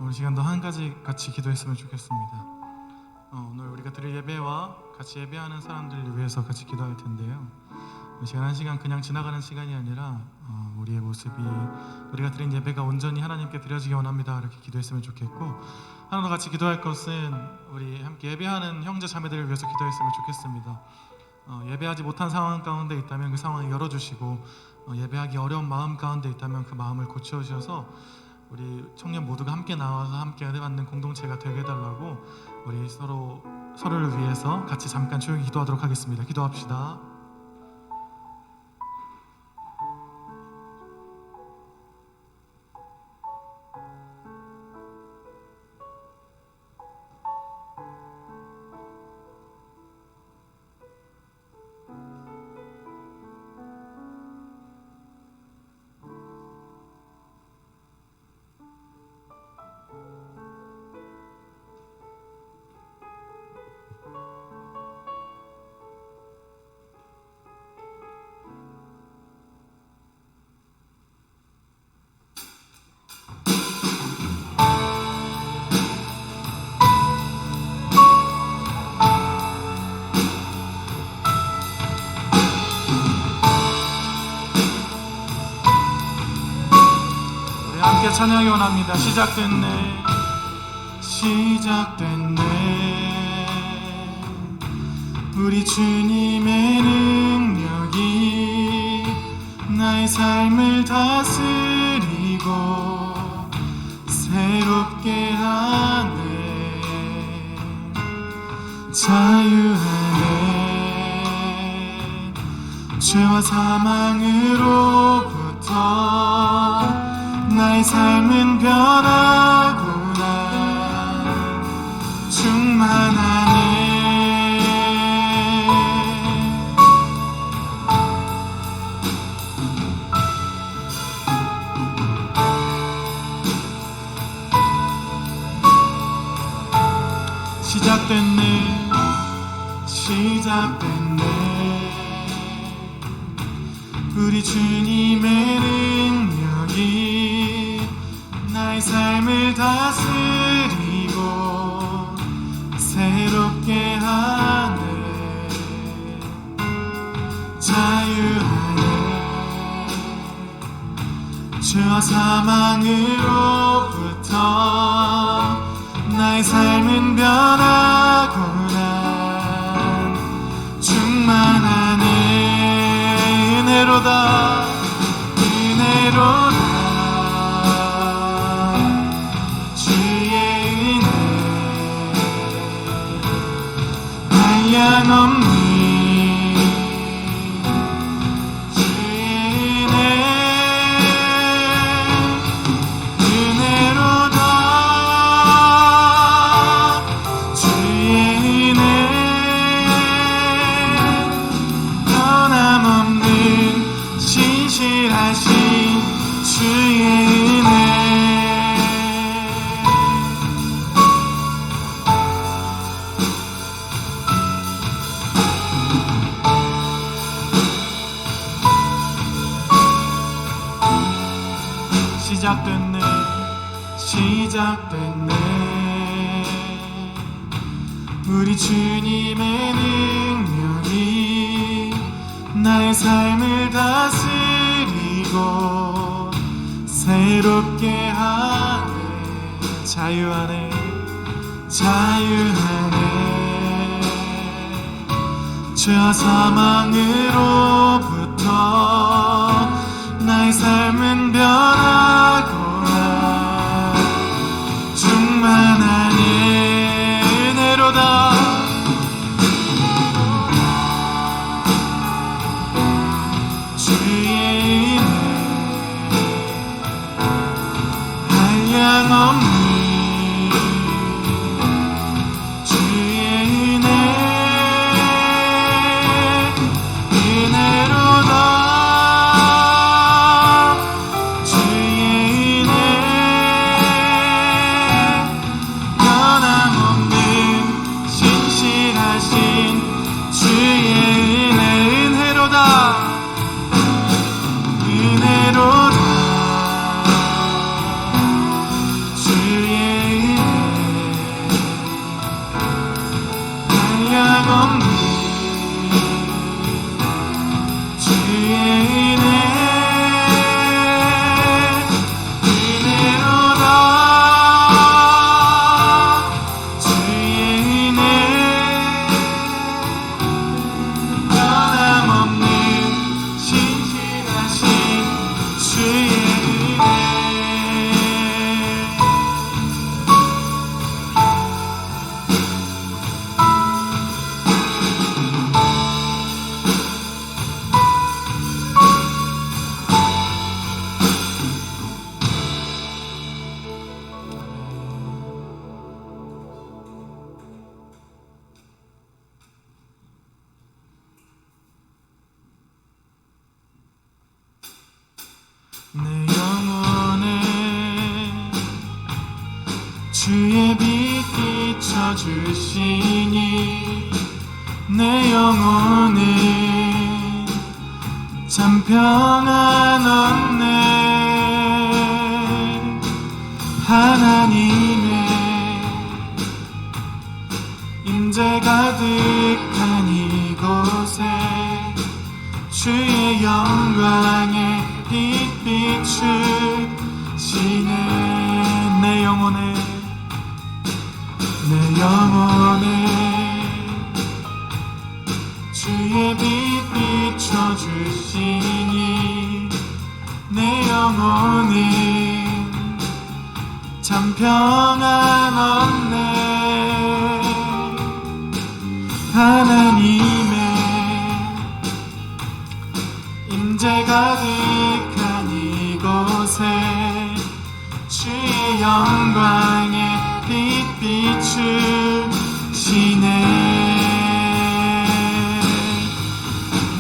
우리 시간도 한 가지 같이 기도했으면 좋겠습니다. 오늘 우리가 드릴 예배와 같이 예배하는 사람들을 위해서 같이 기도할 텐데요. 이 시간 한 시간 그냥 지나가는 시간이 아니라 우리의 모습이 우리가 드린 예배가 온전히 하나님께 드려지기 원합니다. 이렇게 기도했으면 좋겠고, 하나 더 같이 기도할 것은 우리 함께 예배하는 형제 자매들을 위해서 기도했으면 좋겠습니다. 예배하지 못한 상황 가운데 있다면 그 상황을 열어주시고, 예배하기 어려운 마음 가운데 있다면 그 마음을 고쳐주셔서 우리 청년 모두가 함께 나와서 함께 예배받는 공동체가 되게 해달라고 우리 서로를 위해서 같이 잠깐 조용히 기도하도록 하겠습니다. 기도합시다. 함께 찬양이 원합니다. 시작됐네, 시작됐네. 우리 주님의 능력이 나의 삶을 다스리고 새롭게 하네. 자유하네. 죄와 사망으로부터 나의 삶은 변하구나. 충만하네. 시작됐네, 시작됐네. 우리 주님의 능력이 나의 삶을 다스리고 새롭게 하네. 자유하네. 죄와 사망으로부터 나의 삶은 변하구나. 충만하네. 은혜로다, 은혜로다. 한량없는 주의 은혜, 은혜로다. 주의 은혜, 변함없는 신실하신 주의 은혜. 시작됐네, 시작됐네. 우리 주님의 능력이 나의 삶을 다스리고 새롭게 하네. 자유하네, 자유하네. 죄와 사망으로부터 나의 삶은 변하구나. 충만하네. 은혜로다, 주의 은혜, 한량없는 주의 은혜, 은혜로다. 주의 비춰주시니 내 영혼에 참 평안 얻네. 하나님의 임재 가득한 이곳에 주의 영광에 빛 비추시네. 내 영혼에 주의 빛 비춰주시니 내 영혼은 참 평안 얻네. 하나님의 임재 가득한 이곳에 주의 영광에 빛 비추시네.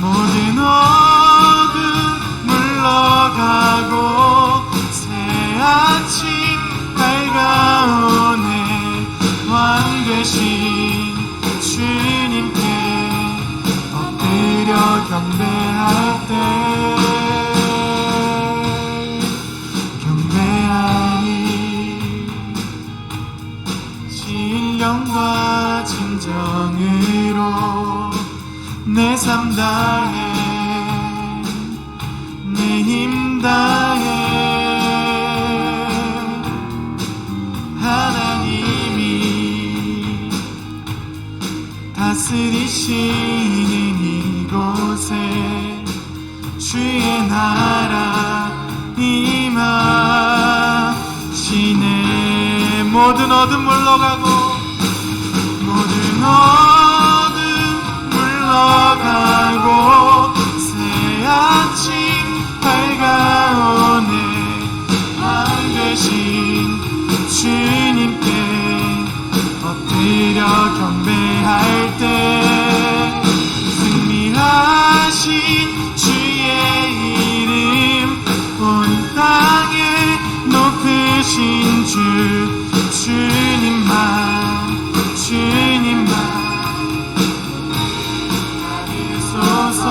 모든 어둠 물러가고 새 아침 밝아오네. 왕 되신 주님께 엎드려 경배할 때 신령과 진정으로 내 삶 다해 내 힘 다해 하나님이 다스리시는 이곳에 주의 나라 임하시네. 모든 어둠 물러가고 모든 어둠 물러가고 새 아침 밝아오네. 왕 되신 주님께 엎드려 경배할 때 승리하신 주의 이름 온 땅에 높으신 주님만 받으소서.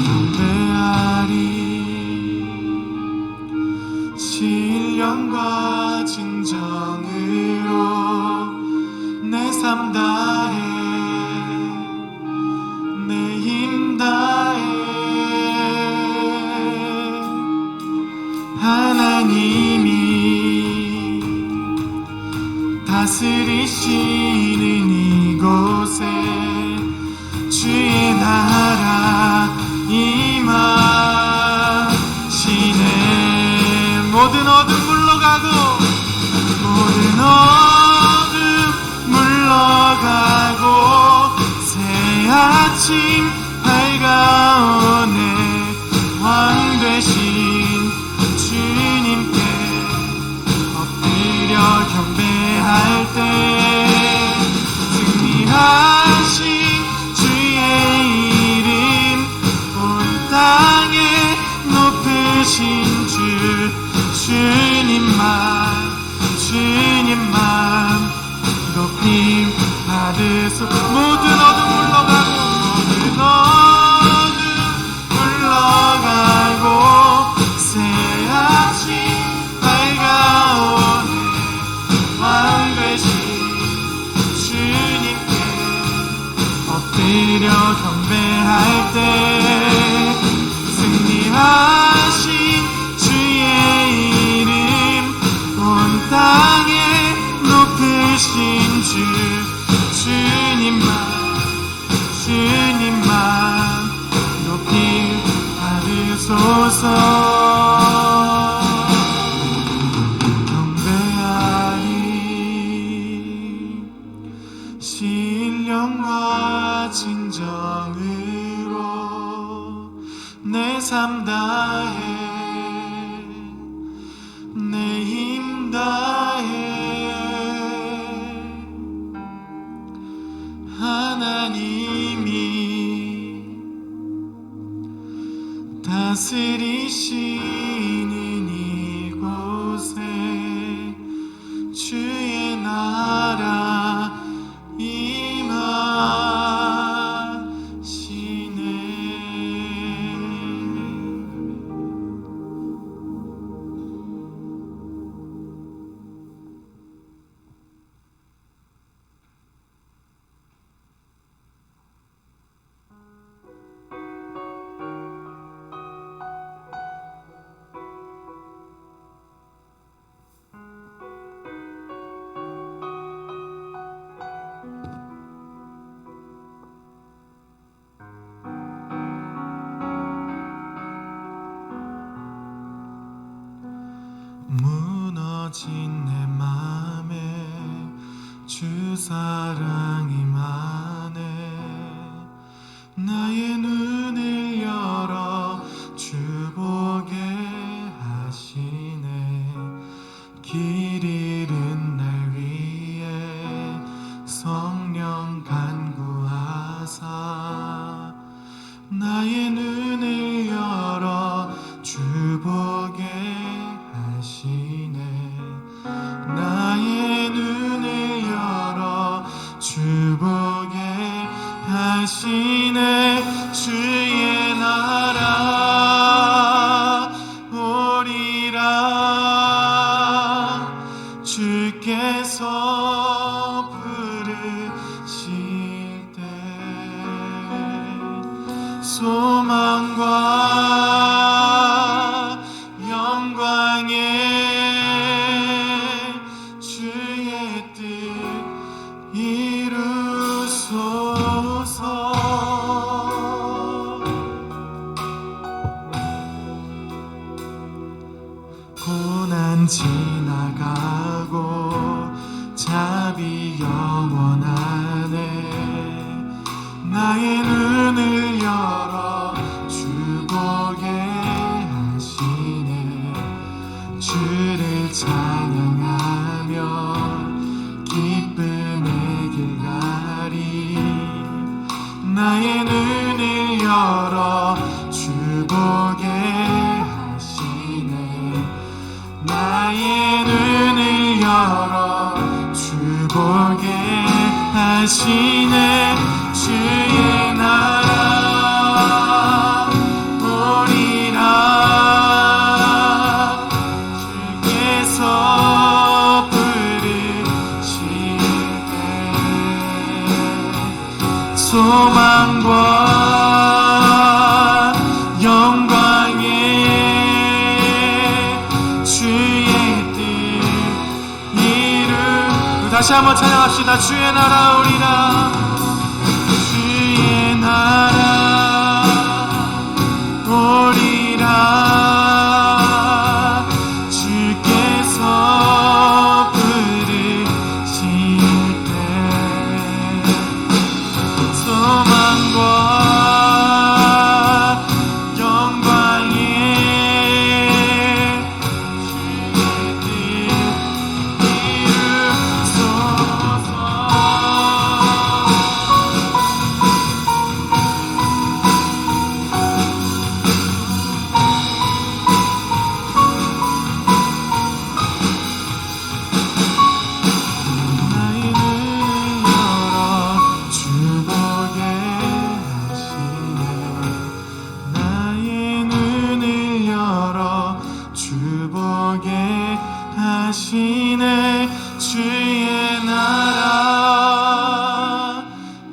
경배하리. 신령과 진정으로 내 삶 다해 내 힘 다해 하나님이 다스리시는 이곳에 주의 나라 임하시네. 모든 어둠 물러가고 모든 어둠 물러가고 새 아침 밝아오네. 왕 되신 주님께 엎드려 경배할 때 승리하신 주의 이름 온 땅에 높으신 주님만 높임 받으소. 모든 어둠 물러가고 모든 어둠 물러가고 새 아침 밝아오네. 왕 되신 주님께 엎드려 경배할 때 승리하신 주의 이름 온 땅에 높으신 주님만 높임 받으소서. 경배하리. 신령과 진정으로 내 삶 다해 내 힘 다해 하나님이 다스리시는 이곳에 하시네. 주의 나라 오리라. 주께서 부르실 때 소망과 영광에 주의 뜻 이루소서. 고난 지나가고 자비 영원하네. 나의 눈을 열어 주 보게 하시네. 주를 찬양하며 기쁨의 길 가리. 나의 눈을 열어 주 보게 하시네. 나의 눈을 열어 주 보게 하시네. 주의 나라 오리라. 주께서 부르실 때 소망과 영광에 주의 뜻 이루. 다시 한번 찬양합시다. 주의 나라 오리라. 주의 나라 오리라. 주께서 부르실 때 소망과 영광에 주의 뜻 이루소서. 나의 눈을 열어 주 보게 하시네. 주의 나라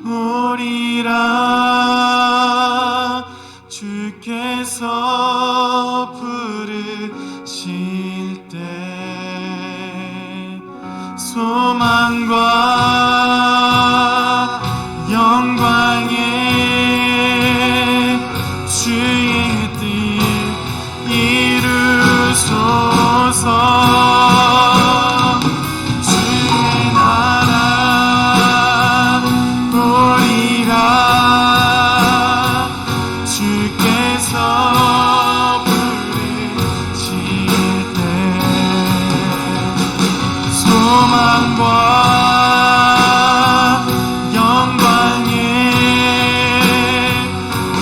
오리라. 주께서 부르실 때 소망과 영광에 주의 뜻 이루소서. 주의 나라 오리라. 주께서 부르실 때 소망과 영광에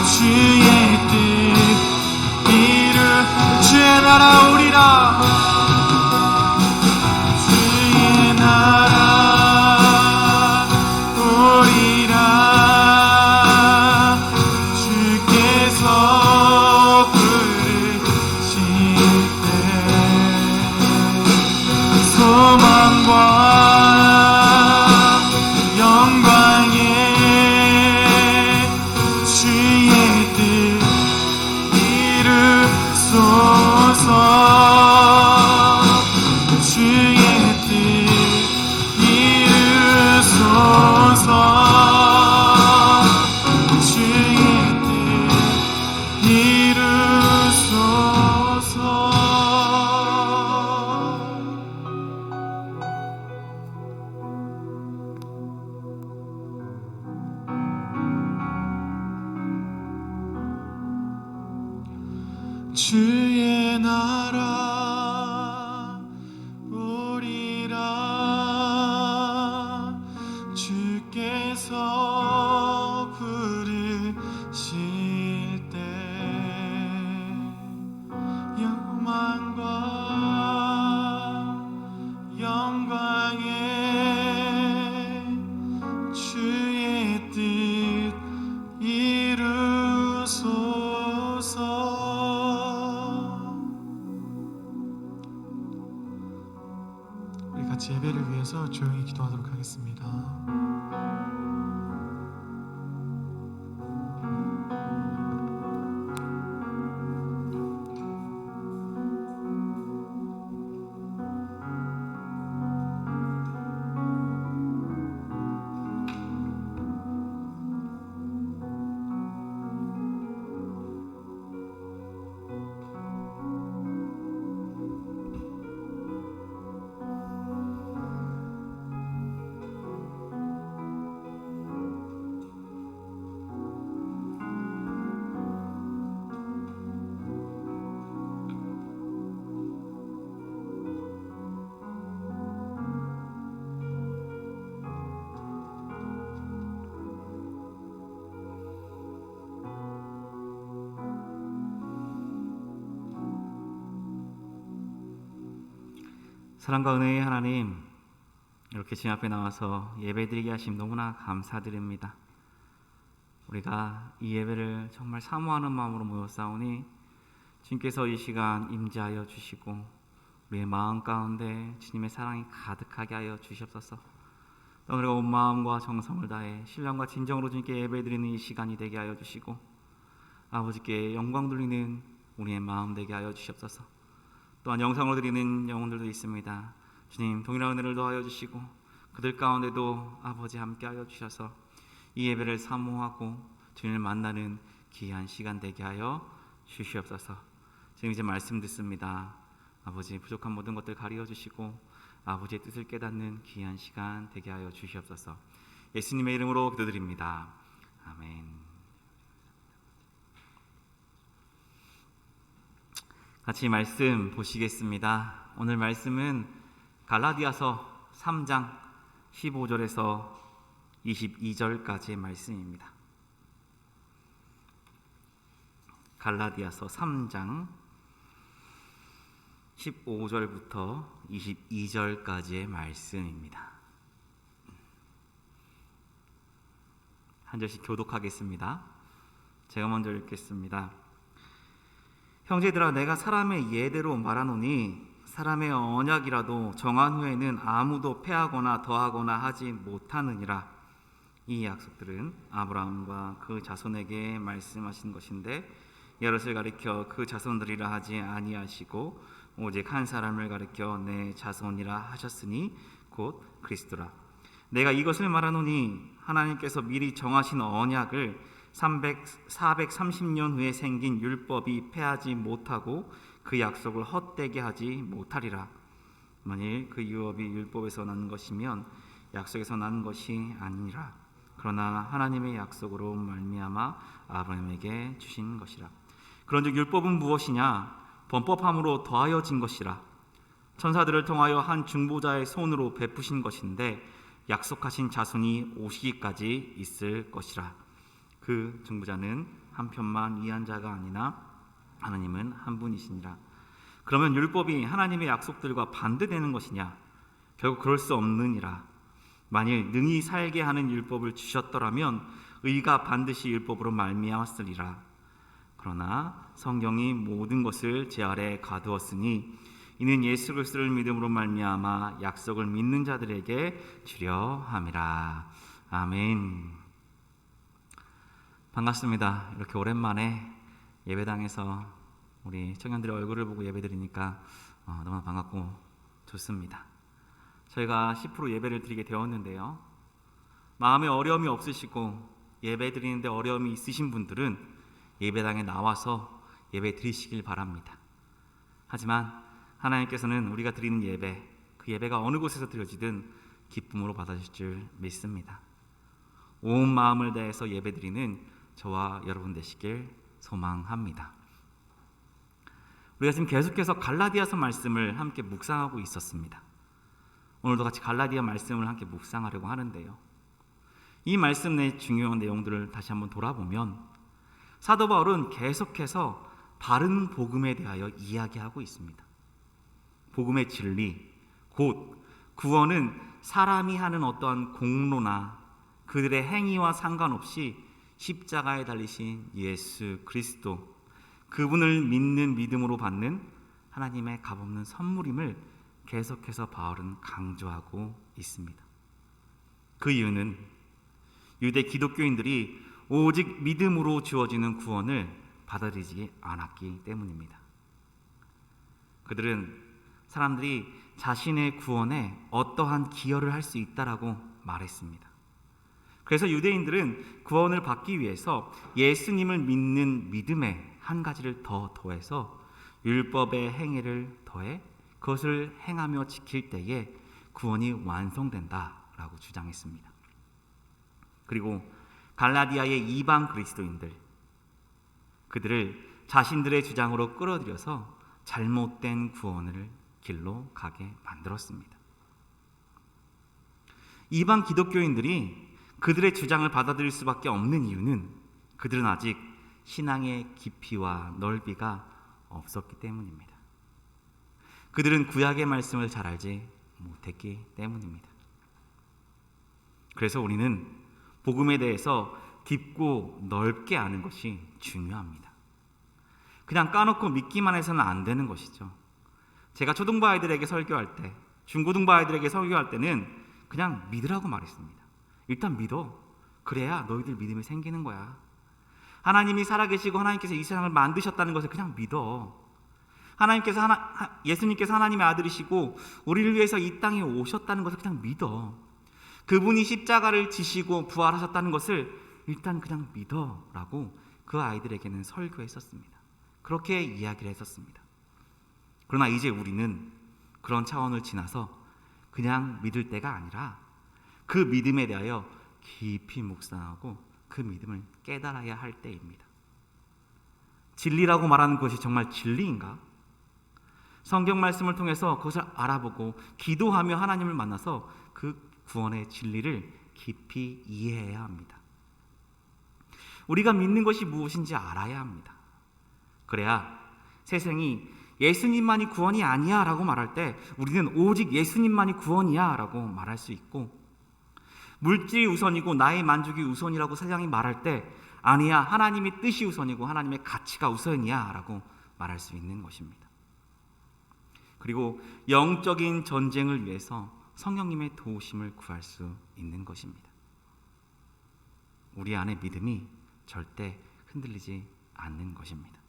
주의 뜻 이루. 주의 나라 오리라. 주의 나라 오리라. 주께서 부르실 때 소망과 영광에 주의 뜻 이루소서. 주의 뜻 이루소서. 주의 뜻 이루소서. 주의 나라 오리라. 주께서 부르실 때 영광과 영광에 주의 뜻 같이 예배를 위해서 조용히 기도하도록 하겠습니다. 사랑과 은혜의 하나님, 이렇게 주님 앞에 나와서 예배드리게 하심 너무나 감사드립니다. 우리가 이 예배를 정말 사모하는 마음으로 모였사오니 주님께서 이 시간 임재하여 주시고 우리의 마음 가운데 주님의 사랑이 가득하게 하여 주시옵소서. 또 우리가 온 마음과 정성을 다해 신령과 진정으로 주님께 예배드리는 이 시간이 되게 하여 주시고 아버지께 영광 돌리는 우리의 마음 되게 하여 주시옵소서. 또한 영상으로 드리는 영혼들도 있습니다. 주님 동일한 은혜를 더하여 주시고 그들 가운데도 아버지 함께하여 주셔서 이 예배를 사모하고 주님을 만나는 귀한 시간 되게 하여 주시옵소서. 지금 이제 말씀 듣습니다. 아버지 부족한 모든 것들 가리워 주시고 아버지의 뜻을 깨닫는 귀한 시간 되게 하여 주시옵소서. 예수님의 이름으로 기도드립니다. 아멘. 같이 말씀 보시겠습니다. 오늘 말씀은 갈라디아서 3장 15절에서 22절까지의 말씀입니다. 갈라디아서 3장 15절부터 22절까지의 말씀입니다. 한 절씩 교독하겠습니다. 제가 먼저 읽겠습니다. 형제들아, 내가 사람의 예대로 말하노니 사람의 언약이라도 정한 후에는 아무도 패하거나 더하거나 하지 못하느니라. 이 약속들은 아브라함과 그 자손에게 말씀하신 것인데 여럿을 가리켜 그 자손들이라 하지 아니하시고 오직 한 사람을 가리켜 내 자손이라 하셨으니 곧 그리스도라. 내가 이것을 말하노니 하나님께서 미리 정하신 언약을 430년 후에 생긴 율법이 패하지 못하고 그 약속을 헛되게 하지 못하리라. 만일 그 율법이 율법에서 난 것이면 약속에서 난 것이 아니라 그러나 하나님의 약속으로 말미암아 아브라함에게 주신 것이라. 그런즉 율법은 무엇이냐? 범법함으로 더하여진 것이라. 천사들을 통하여 한 중보자의 손으로 베푸신 것인데 약속하신 자손이 오시기까지 있을 것이라. 그 중보자는 한편만 이해한 자가 아니나 하나님은 한 분이시니라. 그러면 율법이 하나님의 약속들과 반대되는 것이냐? 결국 그럴 수 없느니라. 만일 능히 살게 하는 율법을 주셨더라면 의가 반드시 율법으로 말미암았으리라. 그러나 성경이 모든 것을 제 아래에 가두었으니 이는 예수 그리스도를 믿음으로 말미암아 약속을 믿는 자들에게 주려 함이라. 아멘. 반갑습니다. 이렇게 오랜만에 예배당에서 우리 청년들의 얼굴을 보고 예배드리니까 너무 반갑고 좋습니다. 저희가 10% 예배를 드리게 되었는데요. 마음에 어려움이 없으시고 예배 드리는데 어려움이 있으신 분들은 예배당에 나와서 예배 드리시길 바랍니다. 하지만 하나님께서는 우리가 드리는 예배, 그 예배가 어느 곳에서 드려지든 기쁨으로 받아주실 줄 믿습니다. 온 마음을 다해서 예배 드리는 저와 여러분 되시길 소망합니다. 우리가 지금 계속해서 갈라디아서 말씀을 함께 묵상하고 있었습니다. 오늘도 같이 갈라디아 말씀을 함께 묵상하려고 하는데요. 이 말씀 내 중요한 내용들을 다시 한번 돌아보면 사도 바울은 계속해서 바른 복음에 대하여 이야기하고 있습니다. 복음의 진리, 곧 구원은 사람이 하는 어떠한 공로나 그들의 행위와 상관없이 십자가에 달리신 예수 그리스도, 그분을 믿는 믿음으로 받는 하나님의 값없는 선물임을 계속해서 바울은 강조하고 있습니다. 그 이유는 유대 기독교인들이 오직 믿음으로 주어지는 구원을 받아들이지 않았기 때문입니다. 그들은 사람들이 자신의 구원에 어떠한 기여를 할 수 있다라고 말했습니다. 그래서 유대인들은 구원을 받기 위해서 예수님을 믿는 믿음에 한 가지를 더 더해서 율법의 행위를 더해 그것을 행하며 지킬 때에 구원이 완성된다라고 주장했습니다. 그리고 갈라디아의 이방 그리스도인들, 그들을 자신들의 주장으로 끌어들여서 잘못된 구원을 길로 가게 만들었습니다. 이방 기독교인들이 그들의 주장을 받아들일 수밖에 없는 이유는 그들은 아직 신앙의 깊이와 넓이가 없었기 때문입니다. 그들은 구약의 말씀을 잘 알지 못했기 때문입니다. 그래서 우리는 복음에 대해서 깊고 넓게 아는 것이 중요합니다. 그냥 까놓고 믿기만 해서는 안 되는 것이죠. 제가 초등부 아이들에게 설교할 때, 중고등부 아이들에게 설교할 때는 그냥 믿으라고 말했습니다. 일단 믿어. 그래야 너희들 믿음이 생기는 거야. 하나님이 살아계시고 하나님께서 이 세상을 만드셨다는 것을 그냥 믿어. 예수님께서 하나님의 아들이시고 우리를 위해서 이 땅에 오셨다는 것을 그냥 믿어. 그분이 십자가를 지시고 부활하셨다는 것을 일단 그냥 믿어라고 그 아이들에게는 설교했었습니다. 그렇게 이야기를 했었습니다. 그러나 이제 우리는 그런 차원을 지나서 그냥 믿을 때가 아니라 그 믿음에 대하여 깊이 묵상하고 그 믿음을 깨달아야 할 때입니다. 진리라고 말하는 것이 정말 진리인가? 성경 말씀을 통해서 그것을 알아보고 기도하며 하나님을 만나서 그 구원의 진리를 깊이 이해해야 합니다. 우리가 믿는 것이 무엇인지 알아야 합니다. 그래야 세상이 예수님만이 구원이 아니야 라고 말할 때 우리는 오직 예수님만이 구원이야 라고 말할 수 있고, 물질이 우선이고 나의 만족이 우선이라고 세상이 말할 때 아니야, 하나님의 뜻이 우선이고 하나님의 가치가 우선이야 라고 말할 수 있는 것입니다. 그리고 영적인 전쟁을 위해서 성령님의 도우심을 구할 수 있는 것입니다. 우리 안에 믿음이 절대 흔들리지 않는 것입니다.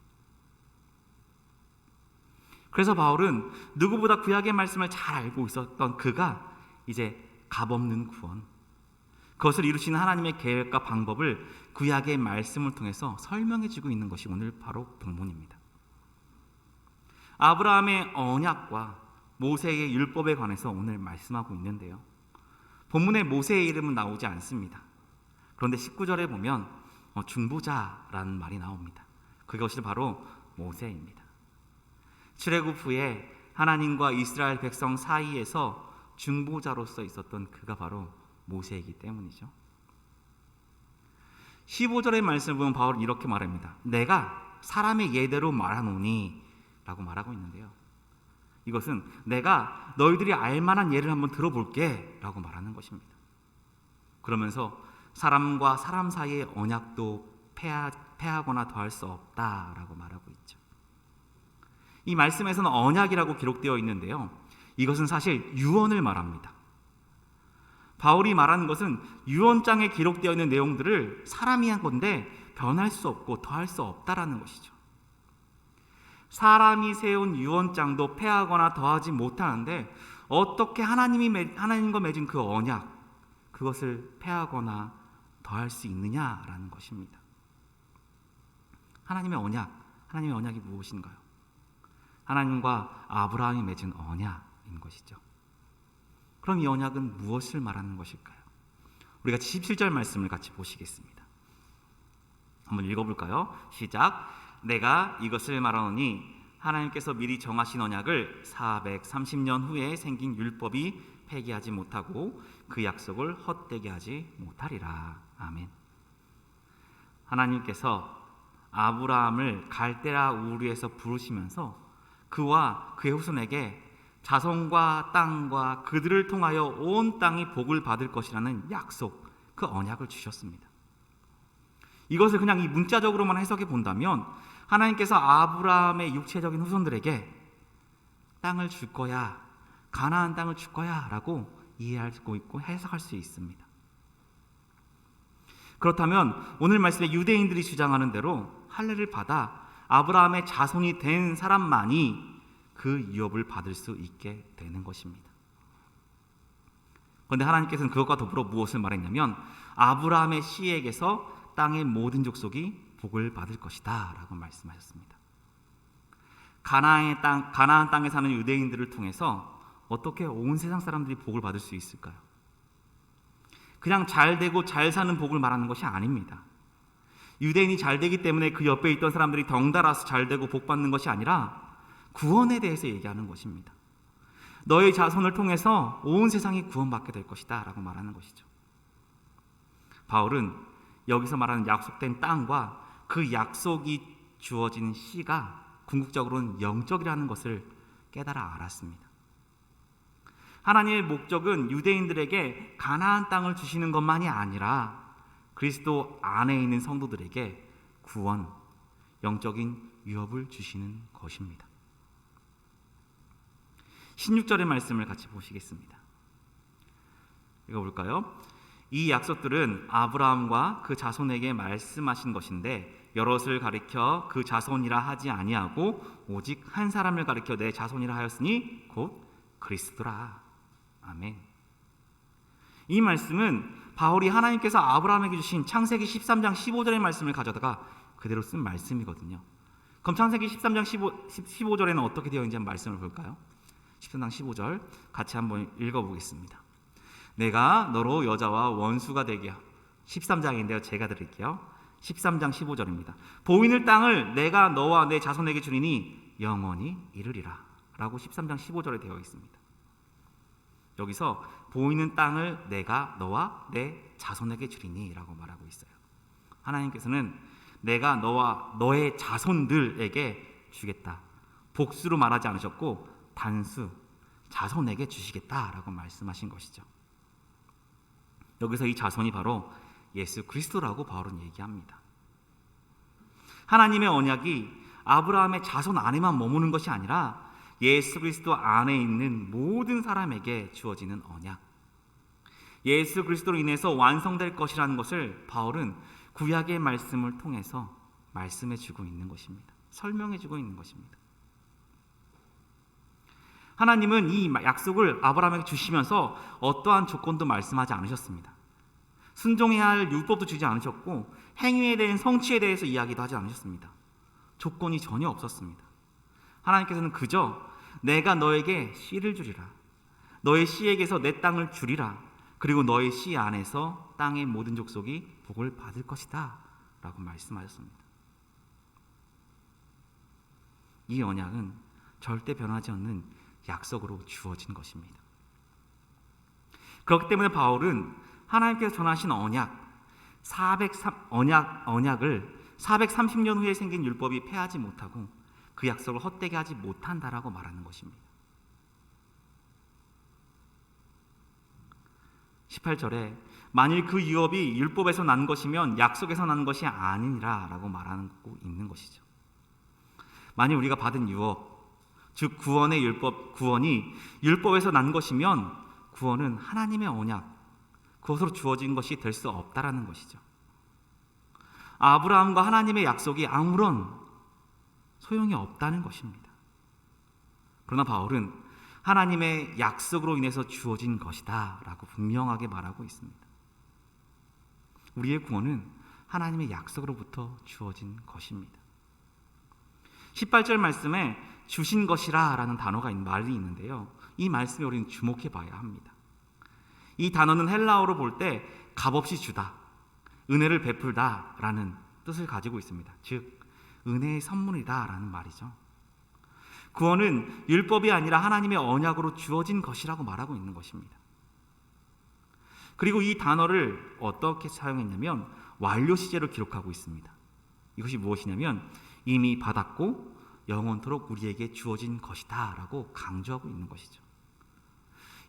그래서 바울은 누구보다 구약의 말씀을 잘 알고 있었던 그가 이제 값없는 구원, 그것을 이루시는 하나님의 계획과 방법을 구약의 말씀을 통해서 설명해 주고 있는 것이 오늘 바로 본문입니다. 아브라함의 언약과 모세의 율법에 관해서 오늘 말씀하고 있는데요, 본문에 모세의 이름은 나오지 않습니다. 그런데 19절에 보면 중보자라는 말이 나옵니다. 그것이 바로 모세입니다. 출애굽 후에 하나님과 이스라엘 백성 사이에서 중보자로서 있었던 그가 바로 모세이기 때문이죠. 15절의 말씀을 보면 바울은 이렇게 말합니다. 내가 사람의 예대로 말하노니 라고 말하고 있는데요, 이것은 내가 너희들이 알만한 예를 한번 들어볼게 라고 말하는 것입니다. 그러면서 사람과 사람 사이의 언약도 패하거나 더할 수 없다라고 말하고 있죠. 이 말씀에서는 언약이라고 기록되어 있는데요, 이것은 사실 유언을 말합니다. 바울이 말하는 것은 유언장에 기록되어 있는 내용들을 사람이 한 건데 변할 수 없고 더할 수 없다라는 것이죠. 사람이 세운 유언장도 패하거나 더하지 못하는데 어떻게 하나님과 맺은 그 언약, 그것을 패하거나 더할 수 있느냐라는 것입니다. 하나님의 언약이 무엇인가요? 하나님과 아브라함이 맺은 언약인 것이죠. 그럼 이 언약은 무엇을 말하는 것일까요? 우리가 17절 말씀을 같이 보시겠습니다. 한번 읽어볼까요? 시작. 내가 이것을 말하노니 하나님께서 미리 정하신 언약을 430년 후에 생긴 율법이 폐기하지 못하고 그 약속을 헛되게 하지 못하리라. 아멘. 하나님께서 아브라함을 갈대아 우르에서 부르시면서 그와 그의 후손에게 자손과 땅과 그들을 통하여 온 땅이 복을 받을 것이라는 약속, 그 언약을 주셨습니다. 이것을 그냥 이 문자적으로만 해석해 본다면 하나님께서 아브라함의 육체적인 후손들에게 땅을 줄 거야, 가나안 땅을 줄 거야 라고 이해하고 있고 해석할 수 있습니다. 그렇다면 오늘 말씀에 유대인들이 주장하는 대로 할례를 받아 아브라함의 자손이 된 사람만이 그 유업을 받을 수 있게 되는 것입니다. 그런데 하나님께서는 그것과 더불어 무엇을 말했냐면 아브라함의 씨에게서 땅의 모든 족속이 복을 받을 것이다 라고 말씀하셨습니다. 가나안 땅에 사는 유대인들을 통해서 어떻게 온 세상 사람들이 복을 받을 수 있을까요? 그냥 잘 되고 잘 사는 복을 말하는 것이 아닙니다. 유대인이 잘 되기 때문에 그 옆에 있던 사람들이 덩달아서 잘 되고 복 받는 것이 아니라 구원에 대해서 얘기하는 것입니다. 너의 자손을 통해서 온 세상이 구원받게 될 것이다 라고 말하는 것이죠. 바울은 여기서 말하는 약속된 땅과 그 약속이 주어진 씨가 궁극적으로는 영적이라는 것을 깨달아 알았습니다. 하나님의 목적은 유대인들에게 가나안 땅을 주시는 것만이 아니라 그리스도 안에 있는 성도들에게 구원, 영적인 유업을 주시는 것입니다. 16절의 말씀을 같이 보시겠습니다. 읽어볼까요? 이 약속들은 아브라함과 그 자손에게 말씀하신 것인데 여럿을 가리켜 그 자손이라 하지 아니하고 오직 한 사람을 가리켜 내 자손이라 하였으니 곧 그리스도라. 아멘. 이 말씀은 바울이 하나님께서 아브라함에게 주신 창세기 13장 15절의 말씀을 가져다가 그대로 쓴 말씀이거든요. 그럼 창세기 13장 15절에는 어떻게 되어 있는지 한번 말씀을 볼까요? 13장 15절 같이 한번 읽어보겠습니다. 내가 너로 여자와 원수가 되게 13장인데요. 제가 드릴게요. 13장 15절입니다. 보이는 땅을 내가 너와 내 자손에게 주리니 영원히 이르리라 라고 13장 15절에 되어 있습니다. 여기서 보이는 땅을 내가 너와 내 자손에게 주리니 라고 말하고 있어요. 하나님께서는 내가 너와 너의 자손들에게 주겠다. 복수로 말하지 않으셨고 단수 자손에게 주시겠다라고 말씀하신 것이죠. 여기서 이 자손이 바로 예수 그리스도라고 바울은 얘기합니다. 하나님의 언약이 아브라함의 자손 안에만 머무는 것이 아니라 예수 그리스도 안에 있는 모든 사람에게 주어지는 언약, 예수 그리스도로 인해서 완성될 것이라는 것을 바울은 구약의 말씀을 통해서 말씀해 주고 있는 것입니다. 설명해 주고 있는 것입니다. 하나님은 이 약속을 아브라함에게 주시면서 어떠한 조건도 말씀하지 않으셨습니다. 순종해야 할 율법도 주지 않으셨고 행위에 대한 성취에 대해서 이야기도 하지 않으셨습니다. 조건이 전혀 없었습니다. 하나님께서는 그저 내가 너에게 씨를 주리라, 너의 씨에게서 내 땅을 주리라, 그리고 너의 씨 안에서 땅의 모든 족속이 복을 받을 것이다 라고 말씀하셨습니다. 이 언약은 절대 변하지 않는 약속으로 주어진 것입니다. 그렇기 때문에 바울은 하나님께서 전하신 언약을 430년 후에 생긴 율법이 폐하지 못하고 그 약속을 헛되게 하지 못한다라고 말하는 것입니다. 18절에 만일 그 유업이 율법에서 난 것이면 약속에서 난 것이 아니니라 라고 말하고 있는 것이죠. 만일 우리가 받은 유업, 즉 구원의 구원이 율법에서 난 것이면 구원은 하나님의 언약, 그것으로 주어진 것이 될 수 없다라는 것이죠. 아브라함과 하나님의 약속이 아무런 소용이 없다는 것입니다. 그러나 바울은 하나님의 약속으로 인해서 주어진 것이다 라고 분명하게 말하고 있습니다. 우리의 구원은 하나님의 약속으로부터 주어진 것입니다. 18절 말씀에 주신 것이라 라는 단어가 말이 있는데요, 이 말씀에 우리는 주목해 봐야 합니다. 이 단어는 헬라어로 볼 때 값없이 주다, 은혜를 베풀다 라는 뜻을 가지고 있습니다. 즉 은혜의 선물이다 라는 말이죠. 구원은 율법이 아니라 하나님의 언약으로 주어진 것이라고 말하고 있는 것입니다. 그리고 이 단어를 어떻게 사용했냐면 완료 시제로 기록하고 있습니다. 이것이 무엇이냐면 이미 받았고 영원토록 우리에게 주어진 것이다 라고 강조하고 있는 것이죠.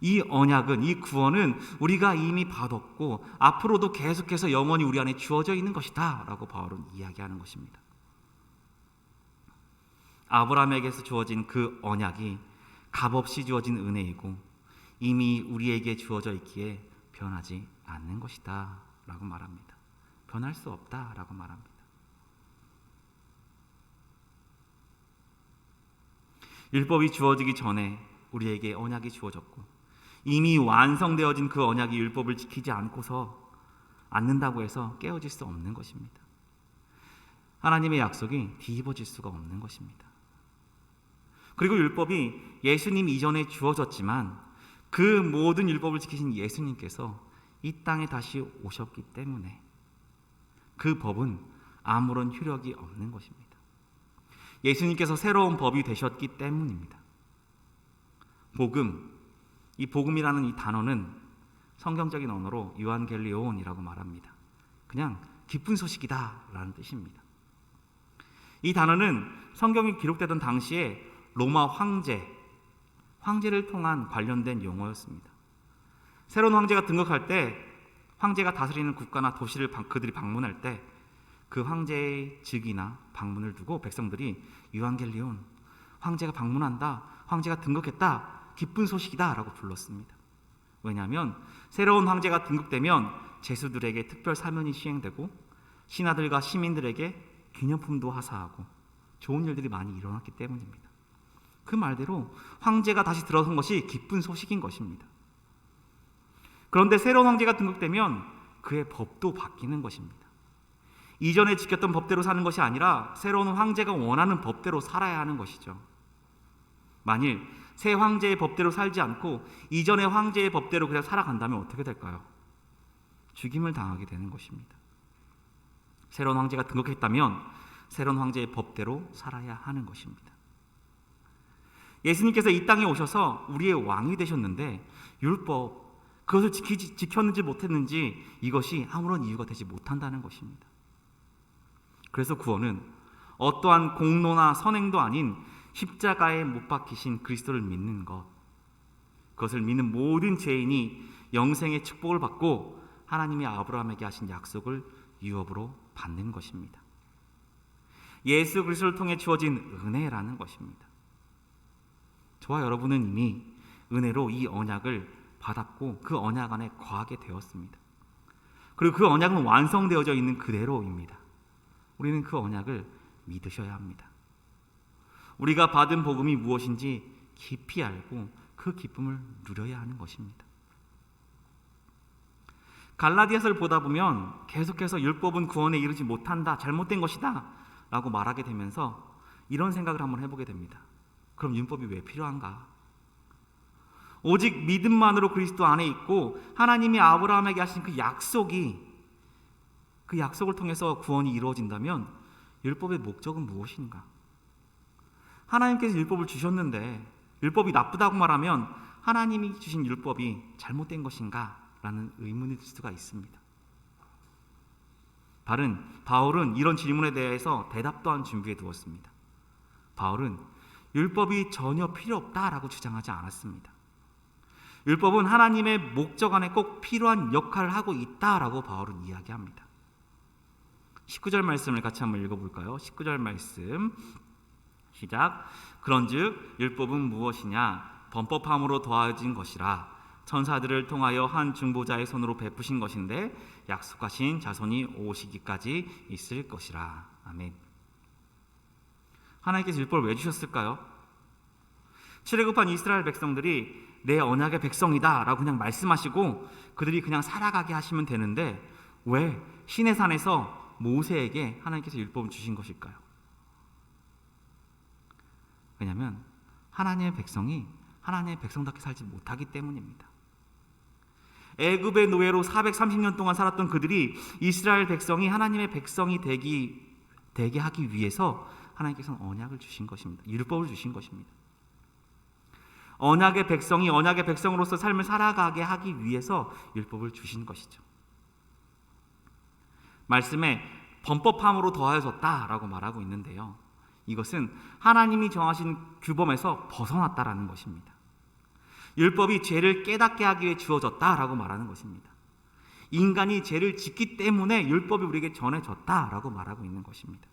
이 언약은, 이 구원은 우리가 이미 받았고 앞으로도 계속해서 영원히 우리 안에 주어져 있는 것이다 라고 바울은 이야기하는 것입니다. 아브라함에게서 주어진 그 언약이 값없이 주어진 은혜이고 이미 우리에게 주어져 있기에 변하지 않는 것이다 라고 말합니다. 변할 수 없다 라고 말합니다. 율법이 주어지기 전에 우리에게 언약이 주어졌고 이미 완성되어진 그 언약이 율법을 지키지 않는다고 해서 깨어질 수 없는 것입니다. 하나님의 약속이 뒤집어질 수가 없는 것입니다. 그리고 율법이 예수님 이전에 주어졌지만 그 모든 율법을 지키신 예수님께서 이 땅에 다시 오셨기 때문에 그 법은 아무런 효력이 없는 것입니다. 예수님께서 새로운 법이 되셨기 때문입니다. 복음, 이 복음이라는 이 단어는 성경적인 언어로 유한겔리온이라고 말합니다. 그냥 기쁜 소식이다 라는 뜻입니다. 이 단어는 성경이 기록되던 당시에 로마 황제를 통한 관련된 용어였습니다. 새로운 황제가 등극할 때 황제가 다스리는 국가나 도시를 그들이 방문할 때 그 황제의 즉위나 방문을 두고 백성들이 유한겔리온, 황제가 방문한다, 황제가 등극했다, 기쁜 소식이다 라고 불렀습니다. 왜냐하면 새로운 황제가 등극되면 제수들에게 특별 사면이 시행되고 신하들과 시민들에게 기념품도 하사하고 좋은 일들이 많이 일어났기 때문입니다. 그 말대로 황제가 다시 들어선 것이 기쁜 소식인 것입니다. 그런데 새로운 황제가 등극되면 그의 법도 바뀌는 것입니다. 이전에 지켰던 법대로 사는 것이 아니라 새로운 황제가 원하는 법대로 살아야 하는 것이죠. 만일 새 황제의 법대로 살지 않고 이전의 황제의 법대로 그냥 살아간다면 어떻게 될까요? 죽임을 당하게 되는 것입니다. 새로운 황제가 등극했다면 새로운 황제의 법대로 살아야 하는 것입니다. 예수님께서 이 땅에 오셔서 우리의 왕이 되셨는데 율법, 그것을 지켰는지 못했는지 이것이 아무런 이유가 되지 못한다는 것입니다. 그래서 구원은 어떠한 공로나 선행도 아닌 십자가에 못 박히신 그리스도를 믿는 것, 그것을 믿는 모든 죄인이 영생의 축복을 받고 하나님이 아브라함에게 하신 약속을 유업으로 받는 것입니다. 예수 그리스도를 통해 주어진 은혜라는 것입니다. 저와 여러분은 이미 은혜로 이 언약을 받았고 그 언약 안에 거하게 되었습니다. 그리고 그 언약은 완성되어져 있는 그대로입니다. 우리는 그 언약을 믿으셔야 합니다. 우리가 받은 복음이 무엇인지 깊이 알고 그 기쁨을 누려야 하는 것입니다. 갈라디아서를 보다 보면 계속해서 율법은 구원에 이르지 못한다, 잘못된 것이다 라고 말하게 되면서 이런 생각을 한번 해보게 됩니다. 그럼 율법이 왜 필요한가? 오직 믿음만으로 그리스도 안에 있고 하나님이 아브라함에게 하신 그 약속을 통해서 구원이 이루어진다면 율법의 목적은 무엇인가? 하나님께서 율법을 주셨는데 율법이 나쁘다고 말하면 하나님이 주신 율법이 잘못된 것인가? 라는 의문이 들 수가 있습니다. 바울은 이런 질문에 대해서 대답 또한 준비해 두었습니다. 바울은 율법이 전혀 필요 없다라고 주장하지 않았습니다. 율법은 하나님의 목적 안에 꼭 필요한 역할을 하고 있다라고 바울은 이야기합니다. 19절 말씀을 같이 한번 읽어볼까요? 19절 말씀 시작. 그런즉 율법은 무엇이냐? 범법함으로 더해진 것이라. 천사들을 통하여 한 중보자의 손으로 베푸신 것인데 약속하신 자손이 오시기까지 있을 것이라. 아멘. 하나님께서 율법을 왜 주셨을까요? 출애굽한 이스라엘 백성들이 내 언약의 백성이다 라고 그냥 말씀하시고 그들이 그냥 살아가게 하시면 되는데 왜 시내산에서 모세에게 하나님께서 율법을 주신 것일까요? 왜냐하면 하나님의 백성이 하나님의 백성답게 살지 못하기 때문입니다. 애굽의 노예로 430년 동안 살았던 그들이 이스라엘 백성이 하나님의 백성이 되게 하기 위해서 하나님께서는 언약을 주신 것입니다. 율법을 주신 것입니다. 언약의 백성이 언약의 백성으로서 삶을 살아가게 하기 위해서 율법을 주신 것이죠. 말씀에 범법함으로 더하여졌다라고 말하고 있는데요. 이것은 하나님이 정하신 규범에서 벗어났다라는 것입니다. 율법이 죄를 깨닫게 하기 위해 주어졌다라고 말하는 것입니다. 인간이 죄를 짓기 때문에 율법이 우리에게 전해졌다라고 말하고 있는 것입니다.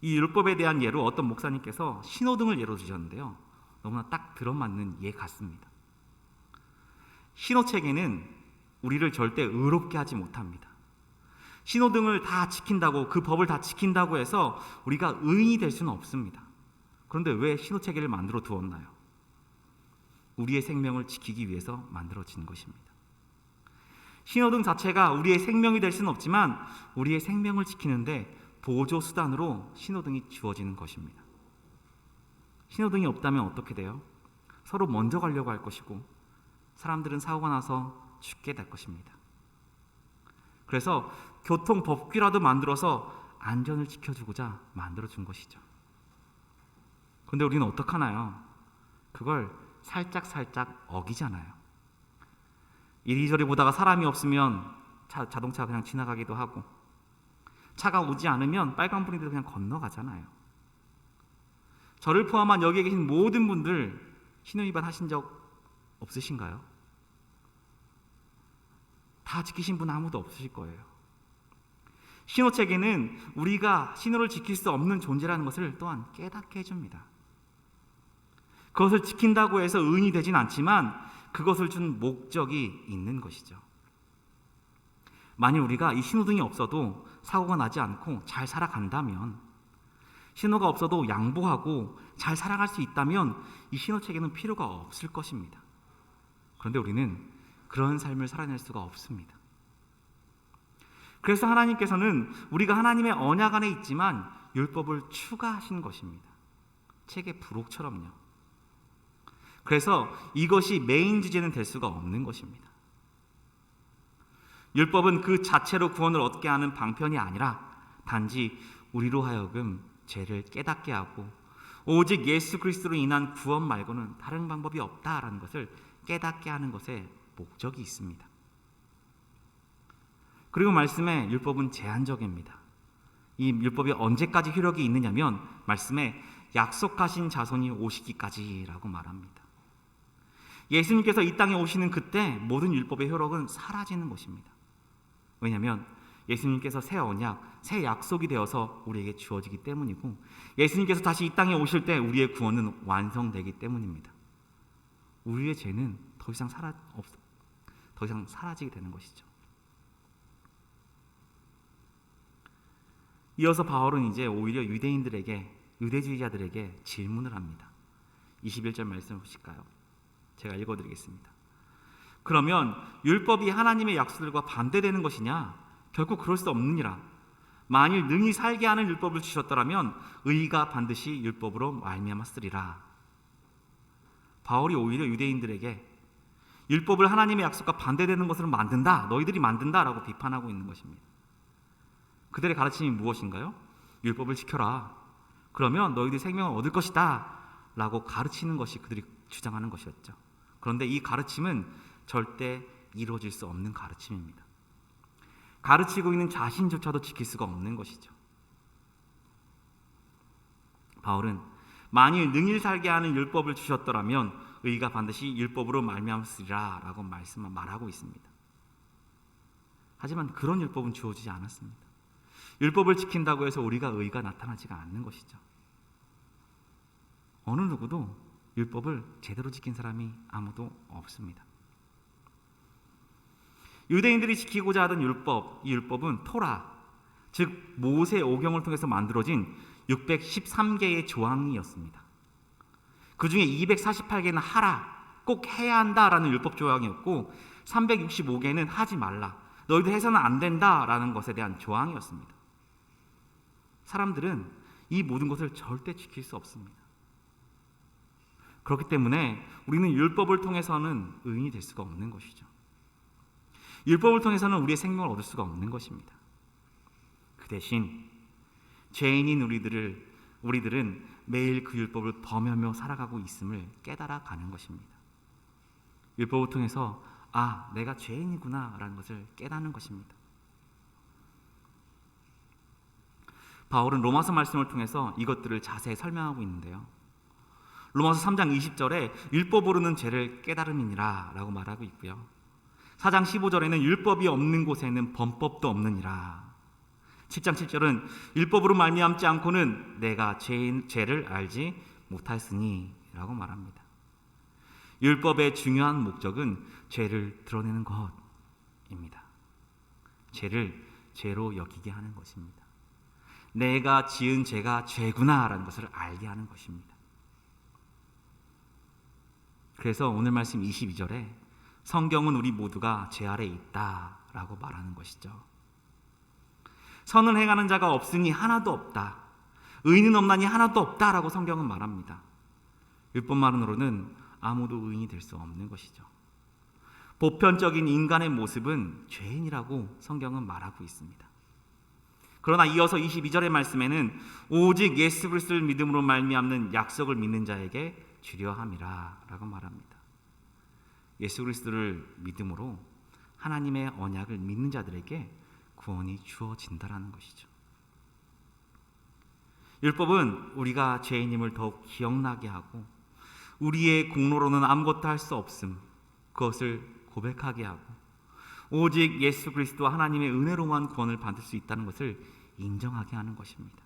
이 율법에 대한 예로 어떤 목사님께서 신호등을 예로 주셨는데요. 너무나 딱 들어맞는 예 같습니다. 신호체계는 우리를 절대 의롭게 하지 못합니다. 신호등을 다 지킨다고, 그 법을 다 지킨다고 해서 우리가 의인이 될 수는 없습니다. 그런데 왜 신호체계를 만들어 두었나요? 우리의 생명을 지키기 위해서 만들어진 것입니다. 신호등 자체가 우리의 생명이 될 수는 없지만 우리의 생명을 지키는데 보조 수단으로 신호등이 주어지는 것입니다. 신호등이 없다면 어떻게 돼요? 서로 먼저 가려고 할 것이고 사람들은 사고가 나서 죽게 될 것입니다. 그래서 교통법규라도 만들어서 안전을 지켜주고자 만들어준 것이죠. 그런데 우리는 어떡하나요? 그걸 살짝 어기잖아요. 이리저리 보다가 사람이 없으면 자동차가 그냥 지나가기도 하고, 차가 오지 않으면 빨간불인데도 그냥 건너가잖아요. 저를 포함한 여기에 계신 모든 분들 신호위반 하신 적 없으신가요? 다 지키신 분 아무도 없으실 거예요. 신호체계는 우리가 신호를 지킬 수 없는 존재라는 것을 또한 깨닫게 해줍니다. 그것을 지킨다고 해서 의인이 되진 않지만 그것을 준 목적이 있는 것이죠. 만일 우리가 이 신호등이 없어도 사고가 나지 않고 잘 살아간다면, 신호가 없어도 양보하고 잘 살아갈 수 있다면 이 신호체계는 필요가 없을 것입니다. 그런데 우리는 그런 삶을 살아낼 수가 없습니다. 그래서 하나님께서는 우리가 하나님의 언약 안에 있지만 율법을 추가하신 것입니다. 책의 부록처럼요. 그래서 이것이 메인 주제는 될 수가 없는 것입니다. 율법은 그 자체로 구원을 얻게 하는 방편이 아니라 단지 우리로 하여금 죄를 깨닫게 하고 오직 예수 그리스도로 인한 구원 말고는 다른 방법이 없다라는 것을 깨닫게 하는 것에 목적이 있습니다. 그리고 말씀에 율법은 제한적입니다. 이 율법이 언제까지 효력이 있느냐면 말씀에 약속하신 자손이 오시기까지라고 말합니다. 예수님께서 이 땅에 오시는 그때 모든 율법의 효력은 사라지는 것입니다. 왜냐하면 예수님께서 새 언약, 새 약속이 되어서 우리에게 주어지기 때문이고, 예수님께서 다시 이 땅에 오실 때 우리의 구원은 완성되기 때문입니다. 우리의 죄는 더 이상 사라지게 되는 것이죠. 이어서 바울은 이제 오히려 유대주의자들에게 질문을 합니다. 21절 말씀 보실까요? 제가 읽어드리겠습니다. 그러면 율법이 하나님의 약속들과 반대되는 것이냐? 결코 그럴 수 없느니라. 만일 능히 살게 하는 율법을 주셨더라면 의가 반드시 율법으로 말미암았으리라. 바울이 오히려 유대인들에게 율법을 하나님의 약속과 반대되는 것으로 만든다, 너희들이 만든다라고 비판하고 있는 것입니다. 그들의 가르침이 무엇인가요? 율법을 지켜라. 그러면 너희들이 생명을 얻을 것이다 라고 가르치는 것이 그들이 주장하는 것이었죠. 그런데 이 가르침은 절대 이루어질 수 없는 가르침입니다. 가르치고 있는 자신조차도 지킬 수가 없는 것이죠. 바울은 만일 능히 살게 하는 율법을 주셨더라면 의가 반드시 율법으로 말미암으리라 라고 말하고 있습니다. 하지만 그런 율법은 주어지지 않았습니다. 율법을 지킨다고 해서 우리가 의가 나타나지가 않는 것이죠. 어느 누구도 율법을 제대로 지킨 사람이 아무도 없습니다. 유대인들이 지키고자 하던 율법, 이 율법은 토라, 즉 모세 오경을 통해서 만들어진 613개의 조항이었습니다. 그 중에 248개는 하라, 꼭 해야 한다라는 율법 조항이었고 365개는 하지 말라, 너희들 해서는 안 된다라는 것에 대한 조항이었습니다. 사람들은 이 모든 것을 절대 지킬 수 없습니다. 그렇기 때문에 우리는 율법을 통해서는 의인이 될 수가 없는 것이죠. 율법을 통해서는 우리의 생명을 얻을 수가 없는 것입니다. 그 대신 죄인인 우리들은 매일 그 율법을 범하며 살아가고 있음을 깨달아 가는 것입니다. 율법을 통해서 내가 죄인이구나 라는 것을 깨닫는 것입니다. 바울은 로마서 말씀을 통해서 이것들을 자세히 설명하고 있는데요. 로마서 3장 20절에 율법으로는 죄를 깨달음이니라 라고 말하고 있고요. 4장 15절에는 율법이 없는 곳에는 범법도 없느니라. 7장 7절은 율법으로 말미암지 않고는 내가 죄를 알지 못하였으니 라고 말합니다. 율법의 중요한 목적은 죄를 드러내는 것입니다. 죄를 죄로 여기게 하는 것입니다. 내가 지은 죄가 죄구나라는 것을 알게 하는 것입니다. 그래서 오늘 말씀 22절에 성경은 우리 모두가 죄 아래 있다라고 말하는 것이죠. 선을 행하는 자가 없으니 하나도 없다. 의인은 없나니 하나도 없다라고 성경은 말합니다. 율법만으로는 아무도 의인이 될 수 없는 것이죠. 보편적인 인간의 모습은 죄인이라고 성경은 말하고 있습니다. 그러나 이어서 22절의 말씀에는 오직 예수 그리스도를 믿음으로 말미암는 약속을 믿는 자에게 주려 함이라 라고 말합니다. 예수 그리스도를 믿음으로 하나님의 언약을 믿는 자들에게 구원이 주어진다라는 것이죠. 율법은 우리가 죄인임을 더욱 기억나게 하고 우리의 공로로는 아무것도 할 수 없음 그것을 고백하게 하고 오직 예수 그리스도와 하나님의 은혜로만 구원을 받을 수 있다는 것을 인정하게 하는 것입니다.